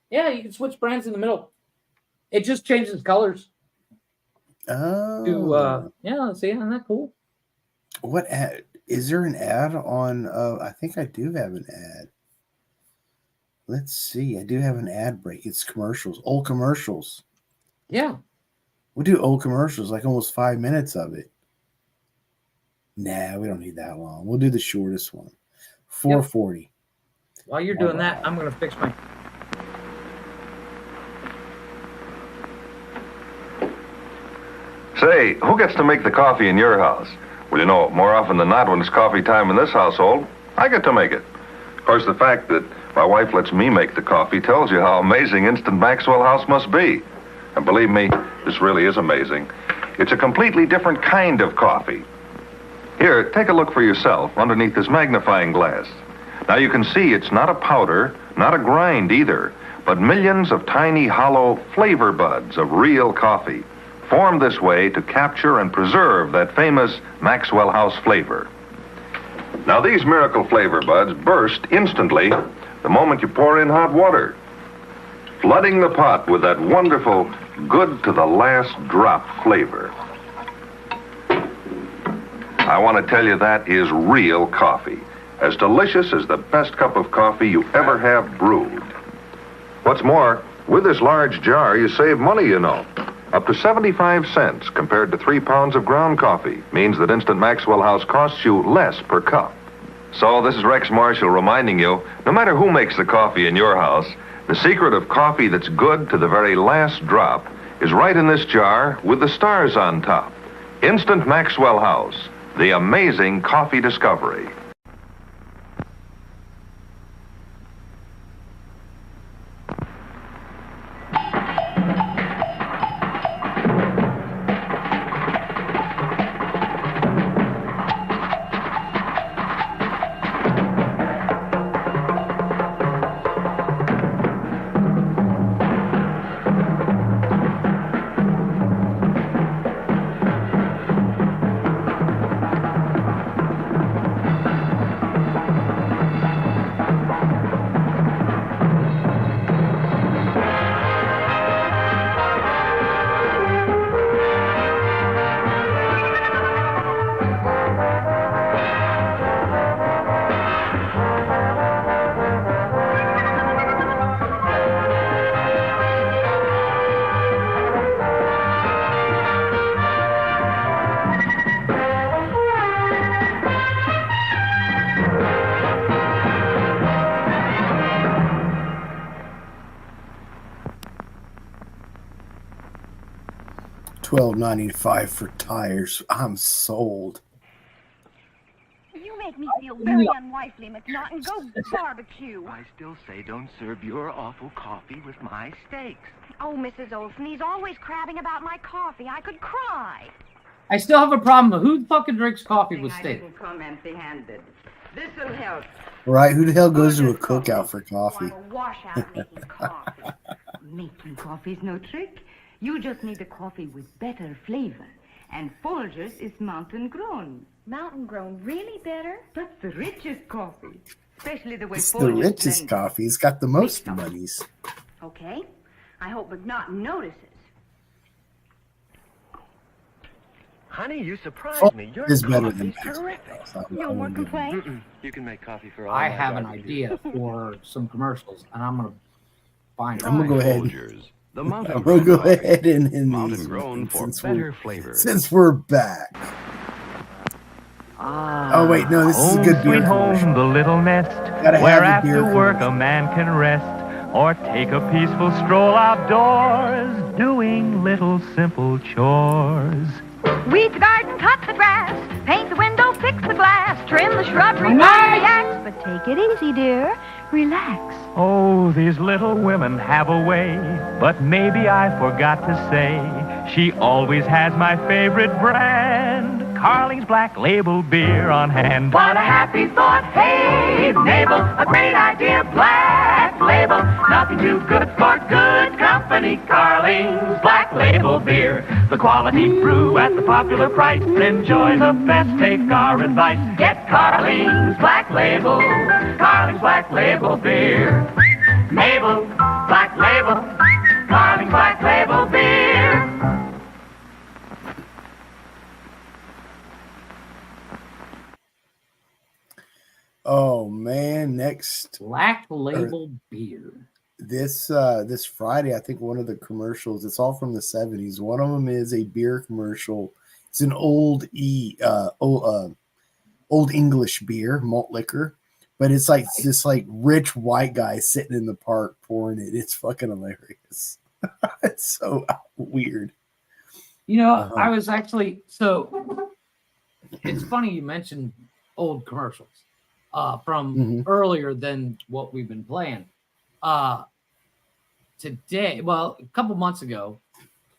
Speaker 3: Yeah, you can switch brands in the middle. It just changes colors.
Speaker 2: Oh.
Speaker 3: See, isn't that cool?
Speaker 2: What ad? Is there an ad on? I think I do have an ad. Let's see. I do have an ad break. It's commercials. Old commercials.
Speaker 3: Yeah.
Speaker 2: We'll do old commercials, like almost 5 minutes of it. Nah, we don't need that long. We'll do the shortest one. 4:40.
Speaker 3: Yep. While you're doing that, I'm going to fix my...
Speaker 5: Say, who gets to make the coffee in your house? Well, more often than not, when it's coffee time in this household, I get to make it. Of course, the fact that my wife lets me make the coffee tells you how amazing Instant Maxwell House must be. And believe me, this really is amazing. It's a completely different kind of coffee. Here, take a look for yourself underneath this magnifying glass. Now you can see it's not a powder, not a grind either, but millions of tiny hollow flavor buds of real coffee, formed this way to capture and preserve that famous Maxwell House flavor. Now these miracle flavor buds burst instantly the moment you pour in hot water, flooding the pot with that wonderful, good to the last drop flavor. I want to tell you that is real coffee, as delicious as the best cup of coffee you ever have brewed. What's more, with this large jar, you save money, Up to 75 cents compared to 3 pounds of ground coffee means that Instant Maxwell House costs you less per cup. So this is Rex Marshall reminding you, no matter who makes the coffee in your house, the secret of coffee that's good to the very last drop is right in this jar with the stars on top. Instant Maxwell House, the amazing coffee discovery.
Speaker 2: $12.95 for tires. I'm sold.
Speaker 6: You make make me feel very unwifely, McNaughton. Go barbecue.
Speaker 7: I still say don't serve your awful coffee with my steaks.
Speaker 6: Oh, Mrs. Olson, he's always crabbing about my coffee. I could cry.
Speaker 3: I still have a problem. Who fucking drinks coffee with steak?
Speaker 8: I didn't come empty-handed. This'll help.
Speaker 2: Right? Who the hell goes to a cookout for coffee?
Speaker 6: Wash out making coffee.
Speaker 8: Making coffee's no trick. You just need a coffee with better flavor. And Folgers is mountain grown.
Speaker 6: Mountain grown, really better?
Speaker 8: That's the richest coffee. Especially the way
Speaker 2: It's
Speaker 8: Folgers
Speaker 2: the richest
Speaker 8: blend.
Speaker 2: coffee. It's got the most monies.
Speaker 6: Okay. I hope McNaughton notices.
Speaker 7: Honey, you surprised
Speaker 2: Oh,
Speaker 7: me. Your
Speaker 2: it's better than
Speaker 7: coffee's terrific.
Speaker 6: No more complaints?
Speaker 7: You can make coffee for all
Speaker 3: I
Speaker 7: my
Speaker 3: have an
Speaker 7: barbecues.
Speaker 3: idea for some commercials, and I'm gonna find
Speaker 2: I'm gonna go ahead.
Speaker 9: Folgers, the mountain
Speaker 2: I'm gonna go
Speaker 9: grown coffee.
Speaker 2: ahead and
Speaker 9: Mountain
Speaker 2: these
Speaker 9: grown
Speaker 2: ones
Speaker 9: for
Speaker 2: since
Speaker 9: better
Speaker 2: we're,
Speaker 9: flavor.
Speaker 2: since we're back. Oh wait, no, this is a good beer
Speaker 10: Sweet home,
Speaker 2: commercial.
Speaker 10: the little nest,
Speaker 2: Gotta
Speaker 10: where
Speaker 2: have the beer
Speaker 10: after work
Speaker 2: commercial.
Speaker 10: a man can rest, or take a peaceful stroll outdoors, doing little simple chores.
Speaker 6: Weed the garden, cut the grass, paint the window, fix the glass, trim the shrubbery, mind the axe. But take it easy, dear. Relax.
Speaker 10: Oh, these little women have a way, but maybe I forgot to say, she always has my favorite brand, Carling's Black Label beer on hand.
Speaker 6: What a happy thought. Hey, Mabel, a great idea. Black Label, nothing too good for good company. Carling's Black Label beer.
Speaker 10: The quality brew at the popular price. Enjoy the best, take our advice.
Speaker 6: Get Carling's Black Label. Carling's Black Label beer. Mabel, Black Label. Carling's Black Label beer.
Speaker 2: Oh man, next
Speaker 3: Black Label beer.
Speaker 2: this Friday, I think one of the commercials, it's all from the 70s. One of them is a beer commercial. It's an old English beer, malt liquor, but it's like this like rich white guy sitting in the park pouring it. It's fucking hilarious. It's so weird.
Speaker 3: You know, I was actually it's funny you mentioned old commercials from earlier than what we've been playing. Today, well, a couple months ago,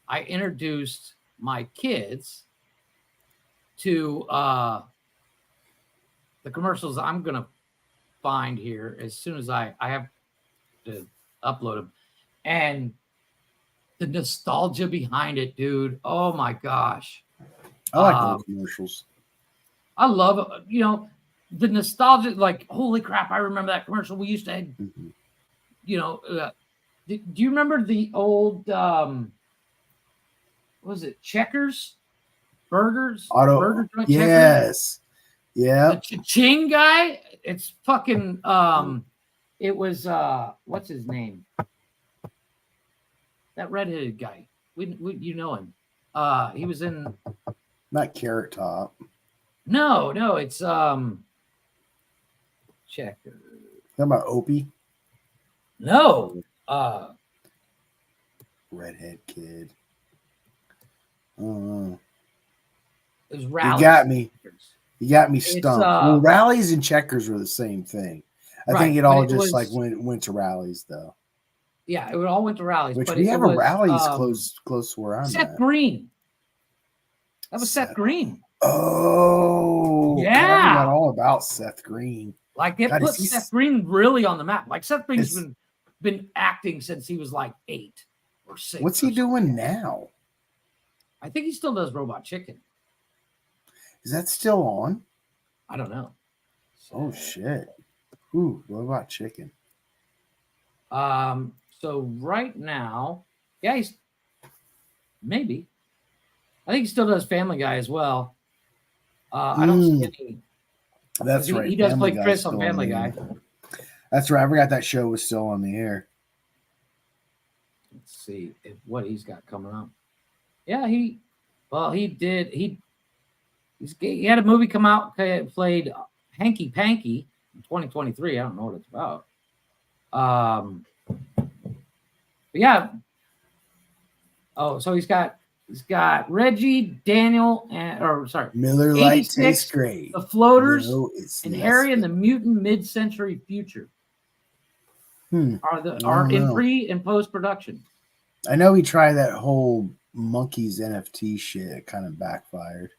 Speaker 3: I introduced my kids to the commercials I'm gonna find here as soon as I have to upload them, and the nostalgia behind it, dude. Oh my gosh.
Speaker 2: I like those commercials.
Speaker 3: I love, you know, the nostalgia, like, holy crap, I remember that commercial we used to have, you know, do you remember the old, what was it, Checkers? Burgers? Burger joint
Speaker 2: Yes. Yeah.
Speaker 3: The Cha-Ching guy? It's fucking, it was, what's his name? That redheaded guy. We you know him. He was in.
Speaker 2: Not Carrot Top.
Speaker 3: No, it's Checker.
Speaker 2: Talking about Opie?
Speaker 3: No.
Speaker 2: Redhead kid. It
Speaker 3: was Rallies.
Speaker 2: You got me stumped. Well, Rallies and Checkers were the same thing. I think it all just went to Rallies though.
Speaker 3: Yeah, it all went to Rallies.
Speaker 2: Which
Speaker 3: but
Speaker 2: we have a Rallies close to where I'm
Speaker 3: Seth
Speaker 2: at.
Speaker 3: Green. That was Seth Green.
Speaker 2: Oh,
Speaker 3: yeah.
Speaker 2: I forgot all about Seth Green.
Speaker 3: Like it put Seth Green really on the map. Like Seth Green's been acting since he was like 8 or 6.
Speaker 2: What's he doing now?
Speaker 3: I think he still does Robot Chicken.
Speaker 2: Is that still on?
Speaker 3: I don't know.
Speaker 2: Oh shit. Ooh, Robot Chicken.
Speaker 3: So right now, yeah, he's maybe. I think he still does Family Guy as well. I don't see any.
Speaker 2: That's right.
Speaker 3: He does play Chris on Family Guy.
Speaker 2: That's right. I forgot that show was still on the air.
Speaker 3: Let's see what he's got coming up. Yeah, he had a movie come out, played Hanky Panky in 2023. I don't know what it's about. But yeah. Oh, so he's got It's got Reggie, Daniel,
Speaker 2: Miller Lite tastes great.
Speaker 3: The Floaters,
Speaker 2: No,
Speaker 3: and Harry and the Mutant Mid-Century Future are in pre and post production.
Speaker 2: I know he tried that whole monkeys NFT shit. It kind of backfired.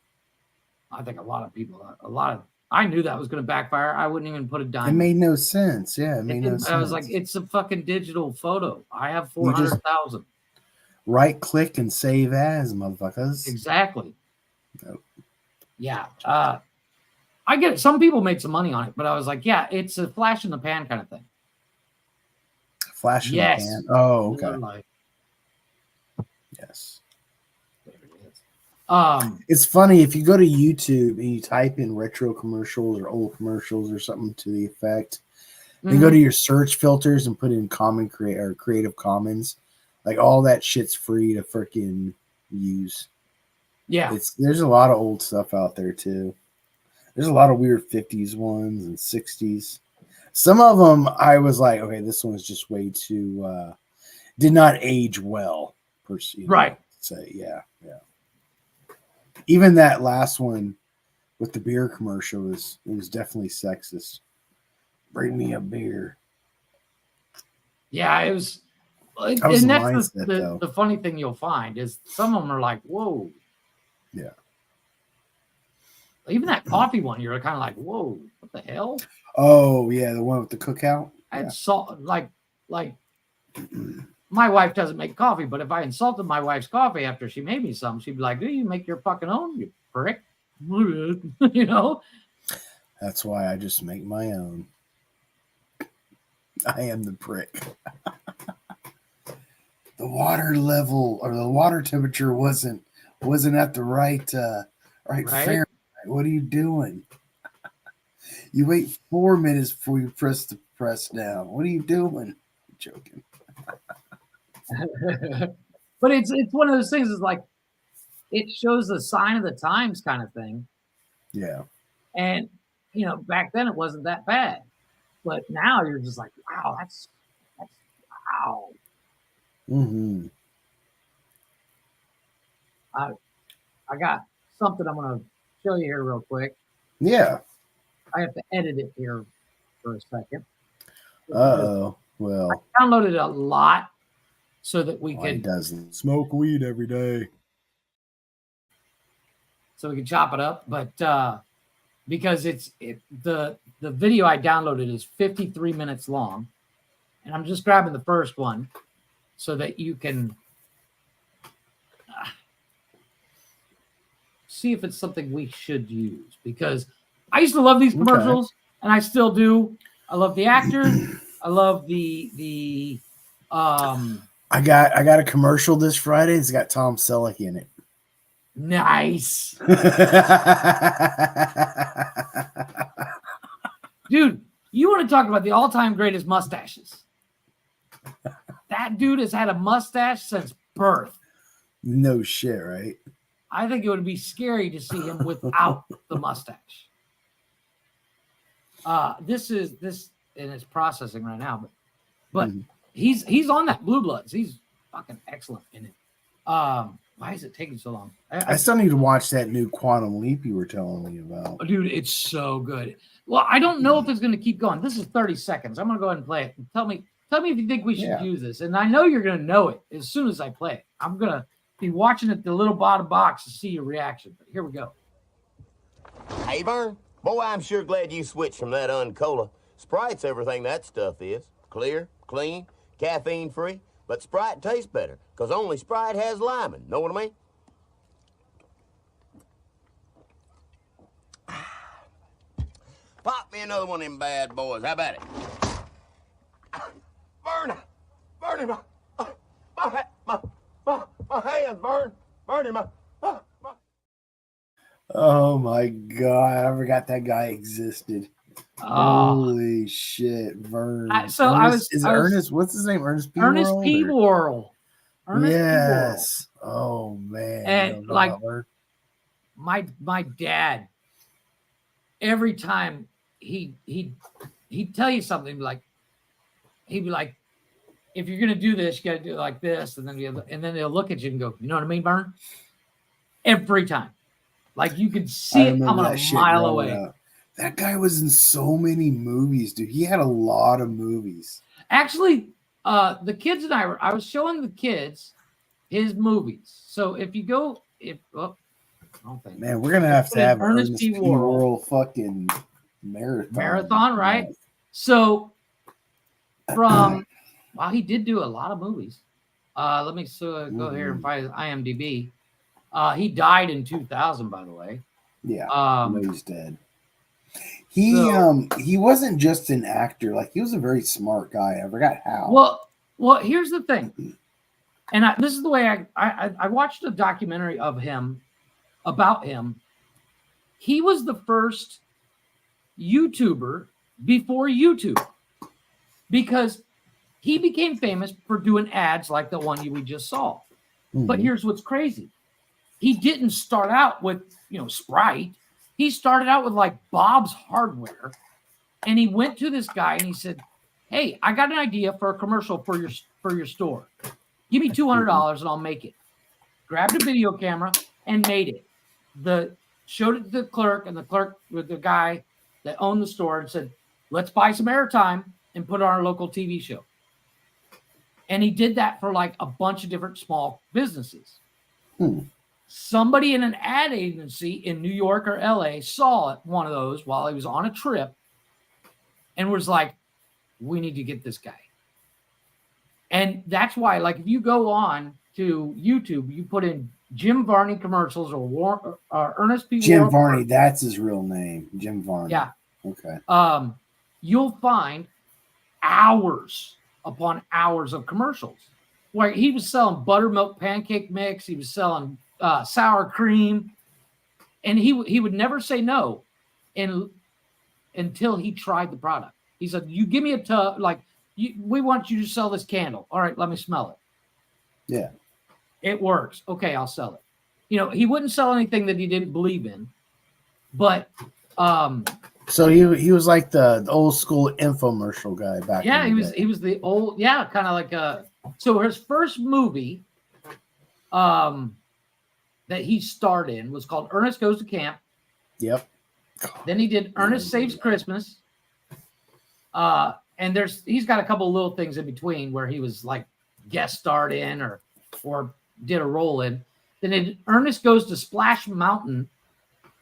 Speaker 3: I think a lot of people, I knew that was going to backfire. I wouldn't even put a dime.
Speaker 2: It made no sense. Yeah, it made no sense.
Speaker 3: I was like, it's a fucking digital photo. I have 400,000.
Speaker 2: Right click and save as, motherfuckers.
Speaker 3: Exactly.
Speaker 2: Nope.
Speaker 3: Yeah. I get it. Some people made some money on it, but I was like, yeah, it's a flash in the pan kind of thing.
Speaker 2: Flash in the pan? Oh, okay. Yes. It's funny if you go to YouTube and you type in retro commercials or old commercials or something to the effect, then go to your search filters and put in Creative Commons. Like all that shit's free to freaking use.
Speaker 3: Yeah.
Speaker 2: There's a lot of old stuff out there too. There's a lot of weird 50s ones and 60s. Some of them I was like, okay, this one's just way too did not age well per se.
Speaker 3: Right.
Speaker 2: Say, yeah. Even that last one with the beer commercial was definitely sexist. Bring me a beer.
Speaker 3: Yeah, it was. And that's the funny thing you'll find is some of them are like, whoa.
Speaker 2: Yeah.
Speaker 3: Even that coffee one, you're kind of like, whoa, what the hell?
Speaker 2: Oh yeah, the one with the cookout.
Speaker 3: I insult like my wife doesn't make coffee, but if I insulted my wife's coffee after she made me some, she'd be like, "Do you make your fucking own, you prick?" You know.
Speaker 2: That's why I just make my own. I am the prick. The water level or the water temperature wasn't at the right Fahrenheit. What are you doing? You wait 4 minutes before you press the press down. What are you doing? I'm joking.
Speaker 3: But it's one of those things. Is like it shows the sign of the times kind of thing.
Speaker 2: Yeah.
Speaker 3: And back then it wasn't that bad, but now you're just like, wow, that's wow.
Speaker 2: Mm-hmm.
Speaker 3: I got something I'm gonna show you here real quick.
Speaker 2: Yeah.
Speaker 3: I have to edit it here for a second.
Speaker 2: Uh-oh. Well,
Speaker 3: I downloaded a lot so that we could
Speaker 2: doesn't smoke weed every day.
Speaker 3: So we can chop it up, but because the video I downloaded is 53 minutes long, and I'm just grabbing the first one so that you can see if it's something we should use, because I used to love these commercials and I still do. I love the actors. I love the
Speaker 2: I got a commercial this Friday. It's got Tom Selleck in it.
Speaker 3: Nice. Dude, you want to talk about the all-time greatest mustaches? That dude has had a mustache since birth.
Speaker 2: No shit, right?
Speaker 3: I think it would be scary to see him without the mustache. This and it's processing right now, but he's on that Blue Bloods. He's fucking excellent in it. Why is it taking so long?
Speaker 2: I still need to watch that new Quantum Leap you were telling me about.
Speaker 3: Dude, it's so good. Well, I don't know if it's going to keep going. This is 30 seconds. I'm going to go ahead and play it. Tell me if you think we should use this. And I know you're going to know it as soon as I play it. I'm going to be watching it, the little bottom box, to see your reaction. But here we go.
Speaker 9: Hey, Vern. Boy, I'm sure glad you switched from that uncola. Sprite's everything that stuff is. Clear, clean, caffeine-free. But Sprite tastes better, because only Sprite has liming. Know what I mean? Pop me another one of them bad boys. How about it? Burn my hands, burning my.
Speaker 2: Oh my God! I forgot that guy existed. Holy shit, Vern.
Speaker 3: Is it
Speaker 2: Ernest? What's his name? Ernest P.
Speaker 3: Ernest P. Worrell.
Speaker 2: Yes. Oh man.
Speaker 3: And like my dad, every time he'd tell you something, he'd be like, if you're gonna do this, you gotta do it like this, and then they'll look at you and go, you know what I mean, Vern? Every time, like you could see it coming a mile away.
Speaker 2: That guy was in so many movies, dude. He had a lot of movies.
Speaker 3: Actually, the kids and I was showing the kids his movies. So if you go,
Speaker 2: man, we're gonna have to have Ernest P. Worrell fucking marathon,
Speaker 3: right? Yeah. So from he did do a lot of movies. Let me go here and find his IMDb. He died in 2000, by the way.
Speaker 2: Yeah, he's dead. He wasn't just an actor; like he was a very smart guy. I forgot how.
Speaker 3: Well, here's the thing, and this is the way I watched a documentary of him about him. He was the first YouTuber before YouTube because he became famous for doing ads like the one we just saw. Mm-hmm. But here's what's crazy: he didn't start out with Sprite. He started out with like Bob's Hardware, and he went to this guy and he said, "Hey, I got an idea for a commercial for your store. Give me $200 and I'll make it." Grabbed a video camera and made it. Showed it to the clerk, and the clerk with the guy that owned the store and said, "Let's buy some airtime and put it on our local TV show." And he did that for like a bunch of different small businesses. Somebody in an ad agency in New York or LA saw one of those while he was on a trip and was like, "We need to get this guy." And that's why, like, if you go on to YouTube, you put in Jim Varney commercials or Ernest P.
Speaker 2: Jim Varney, that's his real name, Jim Varney.
Speaker 3: Yeah.
Speaker 2: Okay.
Speaker 3: You'll find hours upon hours of commercials where he was selling buttermilk pancake mix. He was selling sour cream, and he would never say no until he tried the product. He said, "You give me a tub, like we want you to sell this candle. All right, let me smell it.
Speaker 2: Yeah,
Speaker 3: it works. Okay, I'll sell it." He wouldn't sell anything that he didn't believe in, but
Speaker 2: so he was like the old school infomercial guy back.
Speaker 3: Yeah, he was the old, kind of like so his first movie that he starred in was called Ernest Goes to Camp.
Speaker 2: Yep.
Speaker 3: Then he did Ernest Saves Christmas. And he's got a couple of little things in between where he was like guest starred in or did a role in. Then he did Ernest Goes to Splash Mountain.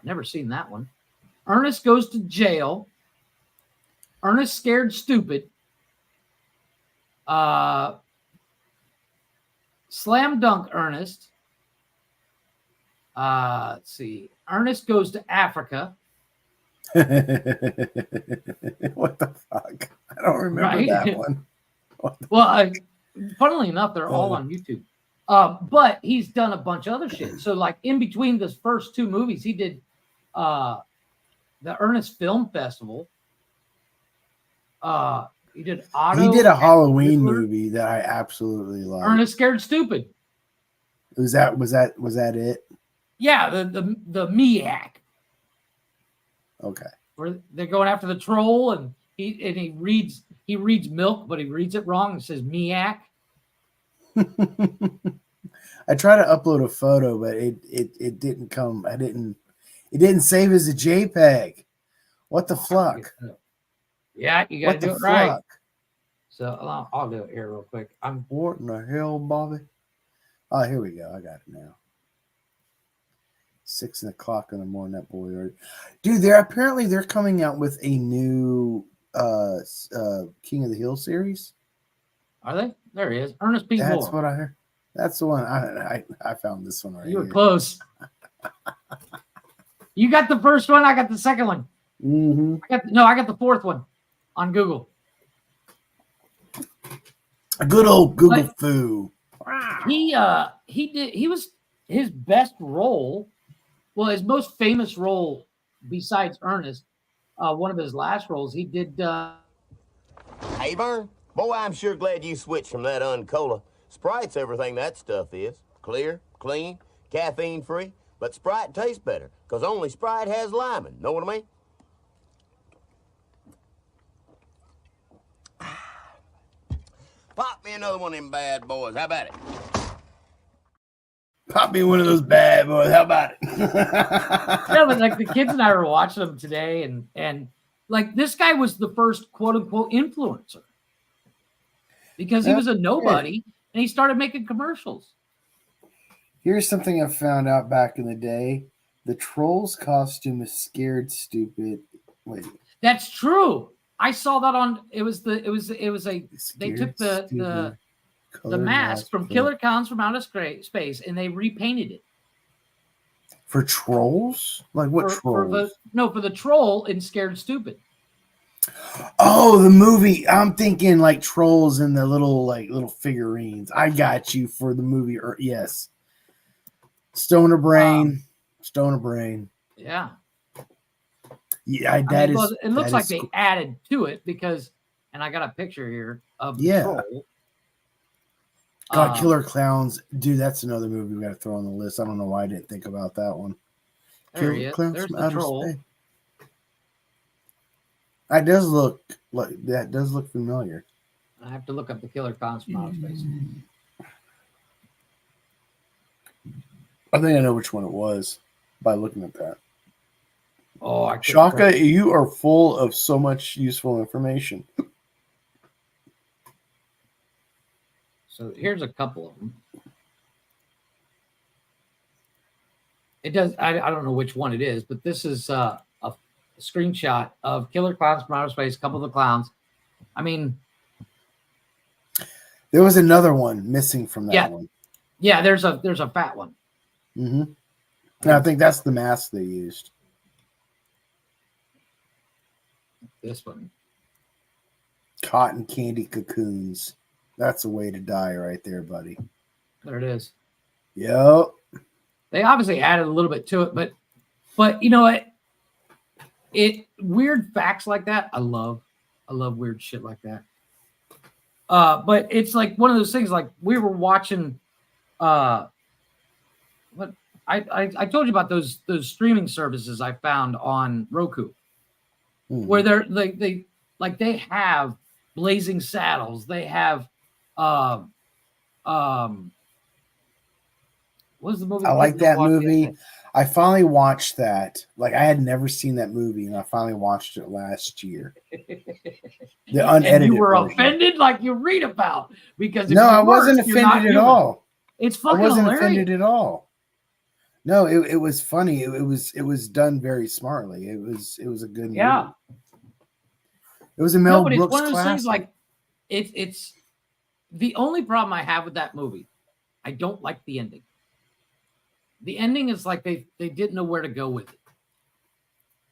Speaker 3: Never seen that one. Ernest Goes to Jail. Ernest Scared Stupid. Slam Dunk Ernest. Let's see. Ernest Goes to Africa.
Speaker 2: What the fuck? I don't remember that one.
Speaker 3: Well, funnily enough, they're all on YouTube. But he's done a bunch of other shit. So, like, in between the first two movies, he did the Ernest Film Festival. He did
Speaker 2: He did a Halloween movie that I absolutely loved.
Speaker 3: Ernest Scared Stupid.
Speaker 2: Was that it?
Speaker 3: Yeah, the MEAC.
Speaker 2: Okay.
Speaker 3: Where they're going after the troll, and he reads milk, but he reads it wrong and says MEAC.
Speaker 2: I tried to upload a photo, but it didn't come. It didn't save as a JPEG. What the fuck?
Speaker 3: Yeah, you gotta do it right. So I'll do it here real quick.
Speaker 2: What in the hell, Bobby? Oh, here we go. I got it now. 6 o'clock in the morning. That boy already. Dude, they're coming out with a new King of the Hill series.
Speaker 3: Are they? There he is. Ernest P.
Speaker 2: That's
Speaker 3: Moore.
Speaker 2: what I heard. That's the one. I found this one right here.
Speaker 3: You were close. You got the first one. I got the second one.
Speaker 2: Mm-hmm.
Speaker 3: I got the fourth one on Google.
Speaker 2: A good old Google foo.
Speaker 3: He was his best role. Well, his most famous role besides Ernest, one of his last roles, he did.
Speaker 9: Hey, Vern. Boy, I'm sure glad you switched from that uncola. Sprite's everything that stuff is. Clear, clean, caffeine-free. But Sprite tastes better, because only Sprite has liming. Know what I mean? Pop me another one of them bad boys. How about it?
Speaker 2: Pop me one of those bad boys. How about it?
Speaker 3: Yeah, but like the kids and I were watching them today, and like this guy was the first quote unquote influencer because he was a nobody and he started making commercials.
Speaker 2: Here's something I found out back in the day. The Trolls costume is scared stupid. Wait.
Speaker 3: That's true. I saw that on they took the mask from Killer Clowns from Outer Space and they repainted it.
Speaker 2: For trolls? Like what trolls?
Speaker 3: For the troll in Scared Stupid.
Speaker 2: Oh, the movie. I'm thinking like trolls and the little figurines. I got you for the movie. Yes. Stoner brain.
Speaker 3: Yeah.
Speaker 2: Yeah,
Speaker 3: it looks like they added to it because, and I got a picture here of the troll.
Speaker 2: God, Killer Clowns, dude, that's another movie we got to throw on the list. I don't know why I didn't think about that one.
Speaker 3: There he is. There's the troll.
Speaker 2: Space. That does look familiar.
Speaker 3: I have to look up the Killer Clowns from Outer Space.
Speaker 2: I think I know which one it was by looking at that.
Speaker 3: Oh,
Speaker 2: Shaka, you are full of so much useful information.
Speaker 3: So here's a couple of them. It does. I don't know which one it is, but this is a screenshot of Killer Clowns from Outer Space. A couple of the clowns. I mean,
Speaker 2: there was another one missing from that one.
Speaker 3: Yeah, there's a fat one.
Speaker 2: Mm-hmm. And I think that's the mask they used.
Speaker 3: This one.
Speaker 2: Cotton candy cocoons. That's a way to die right there, buddy.
Speaker 3: There it is.
Speaker 2: Yep.
Speaker 3: They obviously added a little bit to it, but you know what? It weird facts like that. I love weird shit like that. But it's like one of those things. Like we were watching. What I told you about those streaming services I found on Roku, where they have Blazing Saddles. They have what's the movie?
Speaker 2: I like that movie. I finally watched that. Like I had never seen that movie, and I finally watched it last year. The unedited.
Speaker 3: And you were
Speaker 2: version.
Speaker 3: Offended, like you read about, because
Speaker 2: no, I wasn't offended at all.
Speaker 3: It's fucking
Speaker 2: I wasn't
Speaker 3: hilarious.
Speaker 2: offended at all. No, it was funny. It was done very smartly. It was a good movie.
Speaker 3: Yeah.
Speaker 2: It was a Mel Brooks
Speaker 3: it's one of those
Speaker 2: classic.
Speaker 3: things like it's the only problem I have with that movie. I don't like the ending. The ending is like they didn't know where to go with it.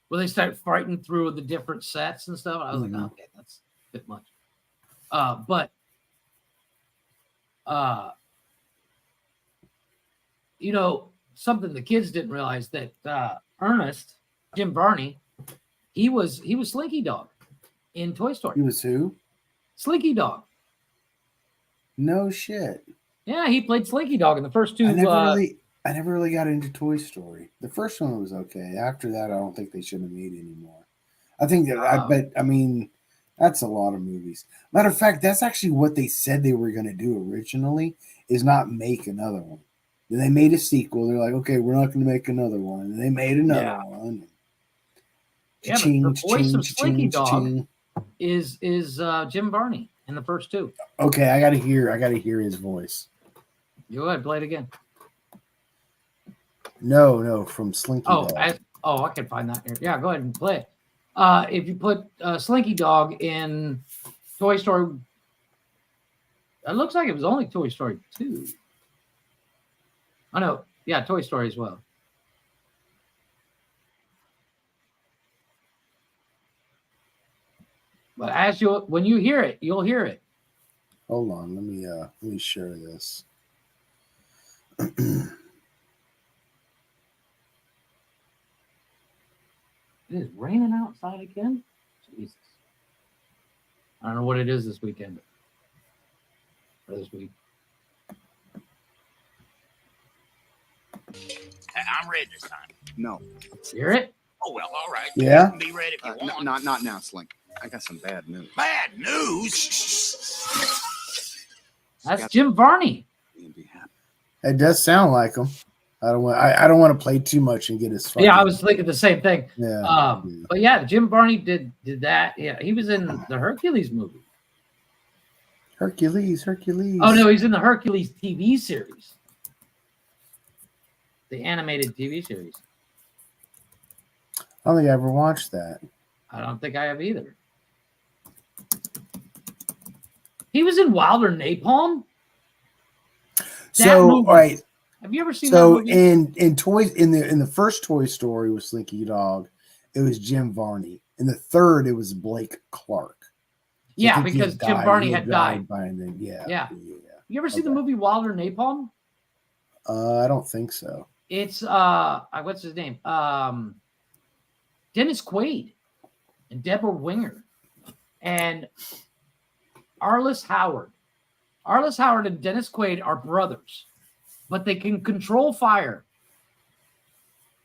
Speaker 3: Well, they start fighting through the different sets and stuff. I was like, oh, okay, that's a bit much. You know, something the kids didn't realize that Ernest, Jim Varney, he was Slinky Dog in Toy Story.
Speaker 2: He was who? Slinky
Speaker 3: Dog.
Speaker 2: No shit.
Speaker 3: Yeah, he played Slinky Dog in the first two.
Speaker 2: I never really got into Toy Story. The first one was okay. After that, I don't think they should have made anymore. I think that I mean, that's a lot of movies. Matter of fact, that's actually what they said they were going to do originally, is not make another one. Then they made a sequel. They're like, okay, we're not going to make another one. And they made another one.
Speaker 3: Yeah, but the voice of Slinky Dog is Jim Varney in the first two.
Speaker 2: Okay, I gotta hear his voice.
Speaker 3: You go ahead, play it again.
Speaker 2: No, from Slinky Dog.
Speaker 3: I can find that here. Yeah, go ahead and play it. If you put Slinky Dog in Toy Story, it looks like it was only Toy Story 2. Oh no, yeah, Toy Story as well. But when you hear it, you'll hear it.
Speaker 2: Hold on, let me share this.
Speaker 3: It is raining outside again? Jesus. I don't know what it is this weekend. Or this week.
Speaker 11: I'm ready this time.
Speaker 12: No.
Speaker 3: Hear it?
Speaker 11: Oh, well, all right.
Speaker 2: Yeah?
Speaker 11: You can be ready if you want.
Speaker 12: Not now, Slink. I got some bad news.
Speaker 11: Bad news?
Speaker 3: That's Jim Varney.
Speaker 2: It does sound like him. I don't want to play too much and get his.
Speaker 3: Yeah, I was thinking the same thing.
Speaker 2: Yeah.
Speaker 3: But yeah, Jim Varney did that. Yeah, he was in the Hercules movie.
Speaker 2: Hercules.
Speaker 3: Oh no, he's in the Hercules TV series, the animated TV series.
Speaker 2: I don't think I ever watched that.
Speaker 3: I don't think I have either. He was in Wilder Napalm.
Speaker 2: So, all right.
Speaker 3: Have you ever seen that movie?
Speaker 2: in toys in the first Toy Story with Slinky Dog, it was Jim Varney. In the third, it was Blake Clark.
Speaker 3: Yeah, because Jim Varney had died.
Speaker 2: By then. Yeah.
Speaker 3: You ever see the movie Wilder Napalm?
Speaker 2: I don't think so.
Speaker 3: It's what's his name? Dennis Quaid and Deborah Winger and Arliss Howard. Arliss Howard and Dennis Quaid are brothers, but they can control fire.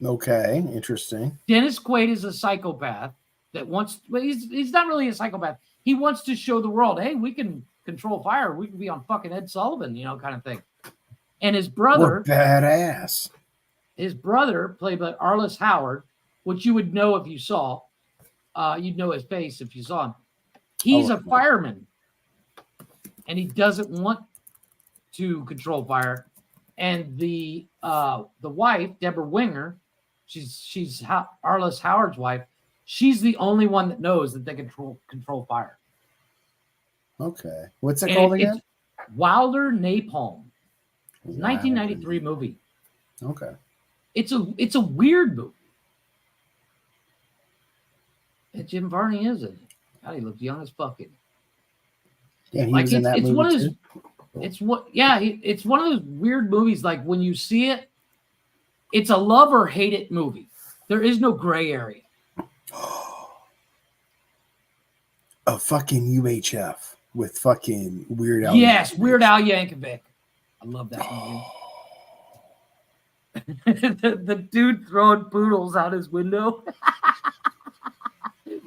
Speaker 2: Okay, interesting.
Speaker 3: Dennis Quaid is a psychopath that wants. Well, he's not really a psychopath. He wants to show the world, hey, we can control fire. We can be on fucking Ed Sullivan, kind of thing. And his brother,
Speaker 2: badass.
Speaker 3: His brother, played by Arliss Howard, which you would know if you saw. You'd know his face if you saw him. He's a fireman, and he doesn't want to control fire. And the wife, Deborah Winger, she's Arliss Howard's wife. She's the only one that knows that they control fire.
Speaker 2: Okay, what's it called again?
Speaker 3: Wilder Napalm. 1993 movie.
Speaker 2: Okay.
Speaker 3: It's a weird movie. And Jim Varney is it? God, he looks young as fucking.
Speaker 2: Yeah, he was in that movie
Speaker 3: one of those.
Speaker 2: too.
Speaker 3: It's one of those weird movies. Like when you see it, it's a love or hate it movie. There is no gray area.
Speaker 2: A fucking UHF with fucking Weird Al.
Speaker 3: Yes, Weird Al Yankovic. I love that movie. the dude throwing poodles out his window.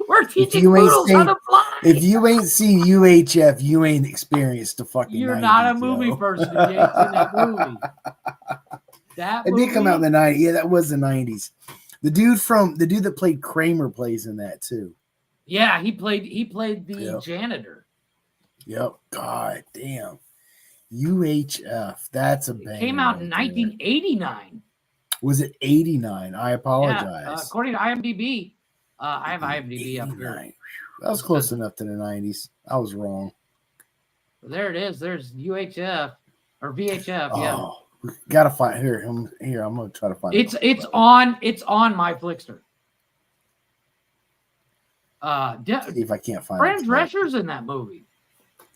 Speaker 3: We're teaching poodles how to fly.
Speaker 2: If you ain't seen UHF, you ain't experienced the fucking.
Speaker 3: You're
Speaker 2: 90s,
Speaker 3: not a movie person. You ain't seen that movie.
Speaker 2: It did come out in the 90s. Yeah, that was the 90s. The dude that played Kramer plays in that too.
Speaker 3: Yeah, he played the janitor.
Speaker 2: Yep. God damn. UHF. That's a bang.
Speaker 3: It came out in 1989.
Speaker 2: Was it 89? I apologize.
Speaker 3: Yeah, according to IMDb, I have IMDb up here.
Speaker 2: That was close enough to the 90s. I was wrong.
Speaker 3: There it is. There's UHF or VHF. Yeah.
Speaker 2: Gotta find here. I'm gonna try to find
Speaker 3: it. It's on my Flixster.
Speaker 2: See if I can't find
Speaker 3: Fran Drescher's in that movie.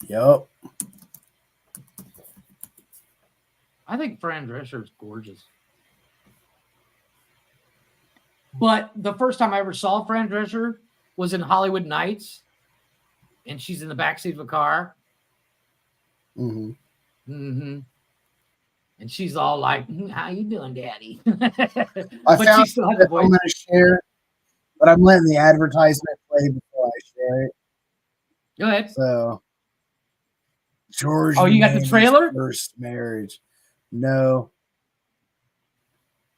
Speaker 2: Yep.
Speaker 3: I think Fran Drescher's gorgeous. But the first time I ever saw Fran Drescher was in Hollywood Nights, and she's in the backseat of a car.
Speaker 2: Mm-hmm.
Speaker 3: Mm-hmm. And she's all like, "How you doing, Daddy?"
Speaker 2: I found
Speaker 3: she still had the voice.
Speaker 2: I'm going to share, but I'm letting the advertisement play before I share it.
Speaker 3: Go ahead.
Speaker 2: So, George.
Speaker 3: Oh, you got the trailer?
Speaker 2: First marriage. No.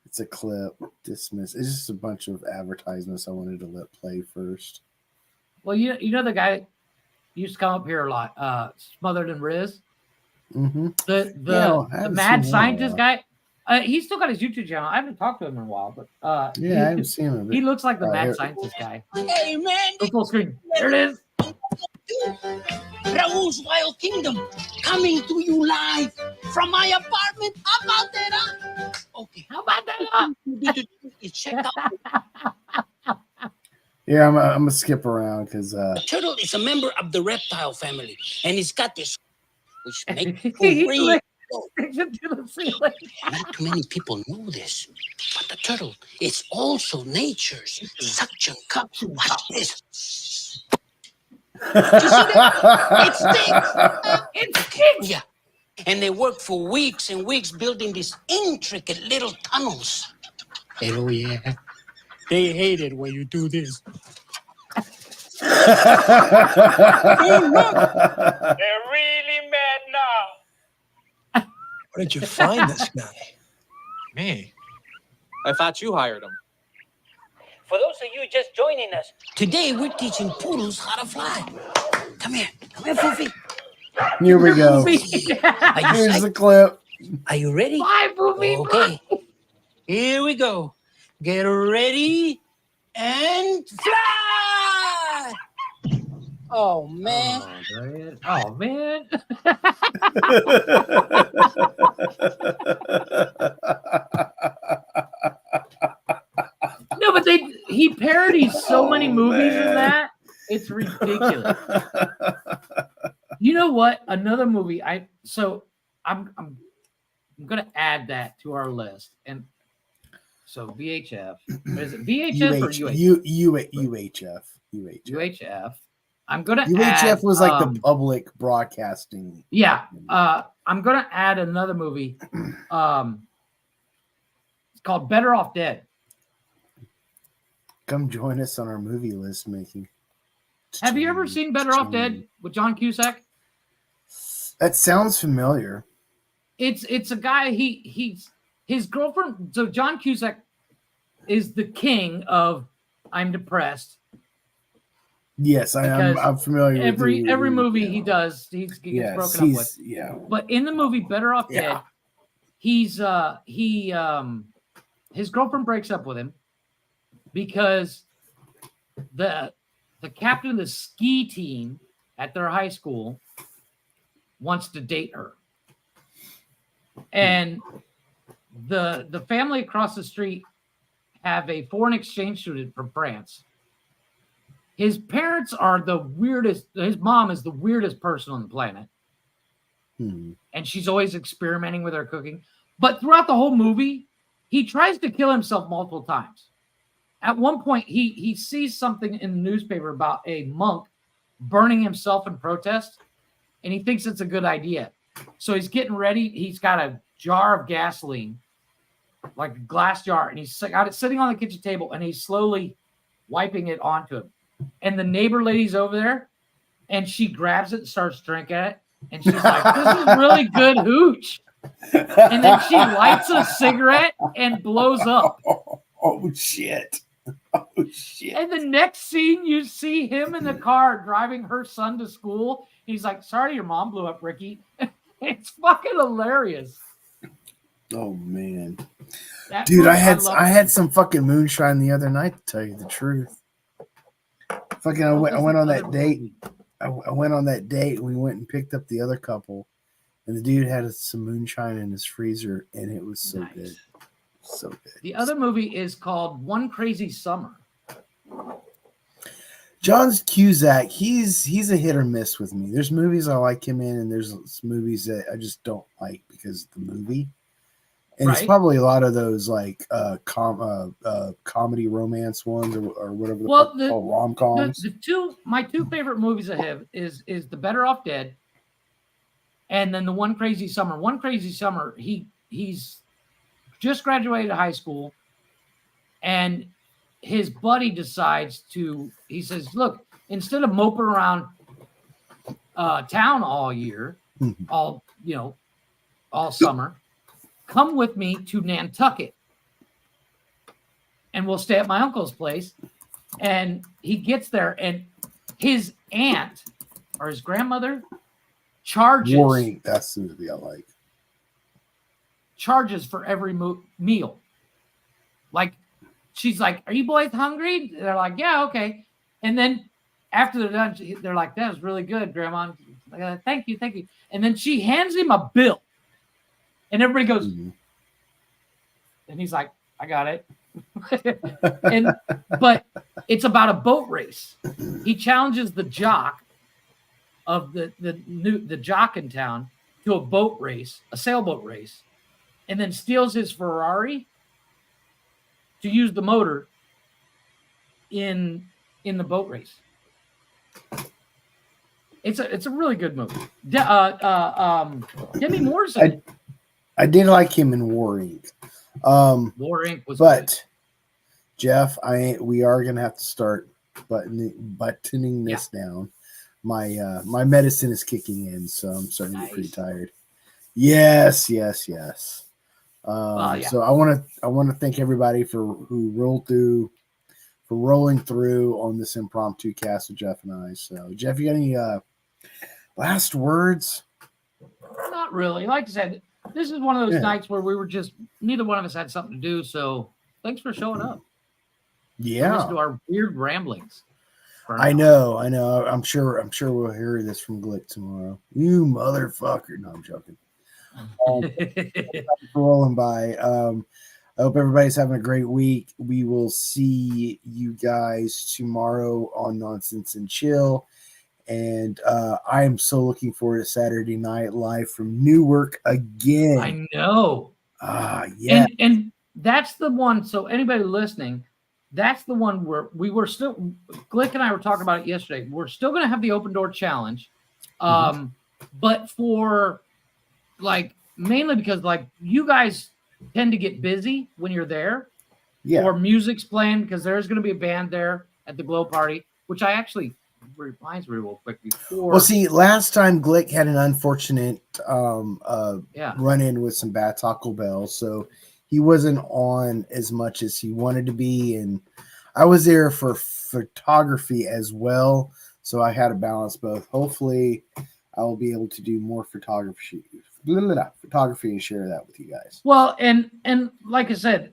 Speaker 2: It's a clip. Dismiss. It's just a bunch of advertisements I wanted to let play first.
Speaker 3: Well, you know the guy used to come up here a lot, Smothered and Riz.
Speaker 2: Mm-hmm.
Speaker 3: The mad scientist guy. He's still got his YouTube channel. I haven't talked to him in a while, but
Speaker 2: I haven't seen him.
Speaker 3: He looks like the mad scientist guy.
Speaker 11: Hey man,
Speaker 3: go full screen. There it is.
Speaker 11: Raul's Wild Kingdom coming to you live from my apartment. How about that? Huh? Okay.
Speaker 3: How about that?
Speaker 11: Check out.
Speaker 2: Yeah, I'm gonna skip around because
Speaker 11: the turtle is a member of the reptile family, and he's got this, which makes it not too many people know this, but the turtle is also nature's suction cup. Watch this. You see that? It stinks. It stinks. Yeah. And they work for weeks and weeks building these intricate little tunnels. Oh yeah. They hate it when you do this.
Speaker 6: Hey, look! They're really mad now.
Speaker 12: Where did you find this guy?
Speaker 13: Me? I thought you hired him.
Speaker 11: For those of you just joining us, today we're teaching poodles how to fly. Come here, Foofy.
Speaker 2: Here we go. Here's the clip.
Speaker 11: Are you ready?
Speaker 3: Bye, Foofy.
Speaker 11: Okay. Bye. Here we go. Get ready and fly! Oh, man.
Speaker 3: Oh, man. No, but he parodies so many movies in that. It's ridiculous. You know what? Another movie. I'm gonna add that to our list. And so VHF. Is it VHF or
Speaker 2: UHF?
Speaker 3: UHF. I'm gonna
Speaker 2: UHF was like the public broadcasting.
Speaker 3: Yeah. I'm gonna add another movie. It's called Better Off Dead.
Speaker 2: Come join us on our movie list making.
Speaker 3: Have you ever seen Better Off Dead with John Cusack?
Speaker 2: That sounds familiar.
Speaker 3: It's a guy. His girlfriend. So John Cusack is the king of I'm depressed.
Speaker 2: Yes, I'm familiar with
Speaker 3: every movie he does. He gets broken up with.
Speaker 2: Yeah.
Speaker 3: But in the movie Better Off Dead, his girlfriend breaks up with him because the captain of the ski team at their high school wants to date her. And the family across the street have a foreign exchange student from France. His parents are the weirdest. His mom is the weirdest person on the planet. And she's always experimenting with her cooking. But throughout the whole movie, he tries to kill himself multiple times. At one point, he sees something in the newspaper about a monk burning himself in protest, and he thinks it's a good idea. So he's getting ready. He's got a jar of gasoline, like a glass jar, and he's got it sitting on the kitchen table, and he's slowly wiping it onto him. And the neighbor lady's over there, and she grabs it and starts drinking it, and she's like, "This is really good hooch." And then she lights a cigarette and blows up.
Speaker 2: Oh shit. Oh shit.
Speaker 3: And the next scene, you see him in the car driving her son to school. He's like, "Sorry, your mom blew up, Ricky." It's fucking hilarious.
Speaker 2: Oh man. Dude, I had some fucking moonshine the other night, to tell you the truth. Fucking I went on that date. I went on that date. We went and picked up the other couple, and the dude had some moonshine in his freezer, and it was so good. So good.
Speaker 3: The other movie is called One Crazy Summer.
Speaker 2: John Cusack, he's a hit or miss with me. There's movies I like him in, and there's movies that I just don't like because of the movie. And it's probably a lot of those like comedy romance ones or whatever called rom-coms.
Speaker 3: My two favorite movies I have is the Better Off Dead and then the One Crazy Summer. One Crazy Summer, he's just graduated high school, and his buddy decides he says, "Look, instead of moping around town all year, all summer, come with me to Nantucket, and we'll stay at my uncle's place." And he gets there, and his aunt or his grandmother charges.
Speaker 2: Warring, that's the movie I like.
Speaker 3: Charges for every meal. Like, she's like, "Are you boys hungry?" They're like, "Yeah, okay." And then after they're done, they're like, "That was really good, Grandma." Like, thank you. And then she hands him a bill, and everybody goes, and he's like, "I got it." But it's about a boat race. He challenges the jock of the jock in town to a boat race, a sailboat race, and then steals his Ferrari to use the motor in the boat race. It's a really good movie. Demi Moore's in it.
Speaker 2: I did like him in War Inc.
Speaker 3: War Inc. was
Speaker 2: but
Speaker 3: good.
Speaker 2: Jeff, we are gonna have to start buttoning this down. My medicine is kicking in, so I'm starting to get pretty tired. Yes.
Speaker 3: Yeah.
Speaker 2: So I want to thank everybody for rolling through on this impromptu cast with Jeff and I. So Jeff, you got any last words?
Speaker 3: Not really. Like I said, this is one of those nights where we were just neither one of us had something to do. So thanks for showing up.
Speaker 2: Yeah.
Speaker 3: Listen to our weird ramblings.
Speaker 2: I know. I'm sure we'll hear this from Glick tomorrow. You motherfucker. No, I'm joking. Rolling by. I hope everybody's having a great week. We will see you guys tomorrow on Nonsense and Chill. And I am so looking forward to Saturday Night Live from Newark again.
Speaker 3: I know.
Speaker 2: Yeah.
Speaker 3: And that's the one. So anybody listening, that's the one where we were still, Glick and I were talking about it yesterday. We're still going to have the open door challenge. But for like, mainly because like you guys tend to get busy when you're there.
Speaker 2: Yeah.
Speaker 3: Or music's playing because there's going to be a band there at the glow party, which I actually reminds me real quick before.
Speaker 2: Well, see, last time Glick had an unfortunate run-in with some bad Taco Bell, so he wasn't on as much as he wanted to be, and I was there for photography as well, so I had to balance both. Hopefully, I will be able to do more photography and share that with you guys.
Speaker 3: Well, and like I said,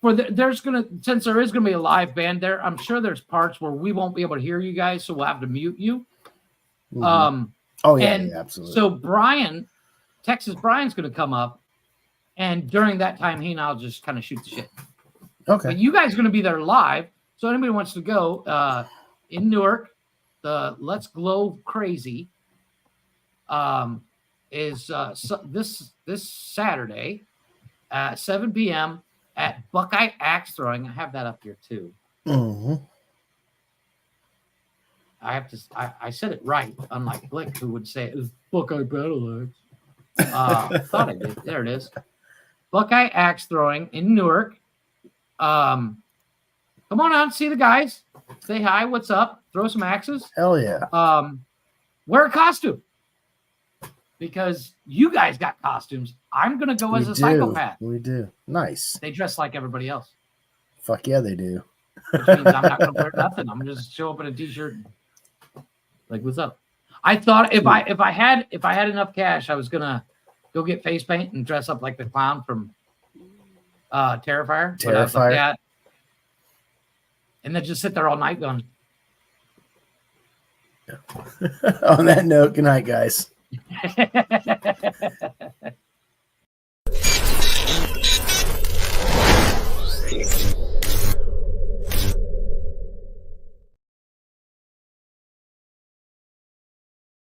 Speaker 3: since there is gonna be a live band there, I'm sure there's parts where we won't be able to hear you guys, so we'll have to mute you.
Speaker 2: Absolutely.
Speaker 3: So Texas Brian's gonna come up, and during that time, he and I'll just kind of shoot the shit.
Speaker 2: Okay.
Speaker 3: But you guys are gonna be there live, so anybody who wants to go in Newark, the Let's Glow Crazy is this Saturday at 7 p.m. at Buckeye Axe Throwing. I have that up here too.
Speaker 2: Mm-hmm.
Speaker 3: I said it right, unlike Glick, who would say it was Buckeye Battle Axe. Thought I did. There it is. Buckeye Axe Throwing in Newark. Come on out and see the guys. Say hi. What's up? Throw some axes.
Speaker 2: Hell yeah.
Speaker 3: Wear a costume. Because you guys got costumes. I'm going to go as a psychopath.
Speaker 2: We do. Nice.
Speaker 3: They dress like everybody else.
Speaker 2: Fuck yeah, they do.
Speaker 3: Which means I'm not going to wear nothing. I'm just show up in a t-shirt. Like, what's up? I thought if I had enough cash, I was going to go get face paint and dress up like the clown from Terrifier. But I was like, yeah. And then just sit there all night going.
Speaker 2: On that note, good night, guys.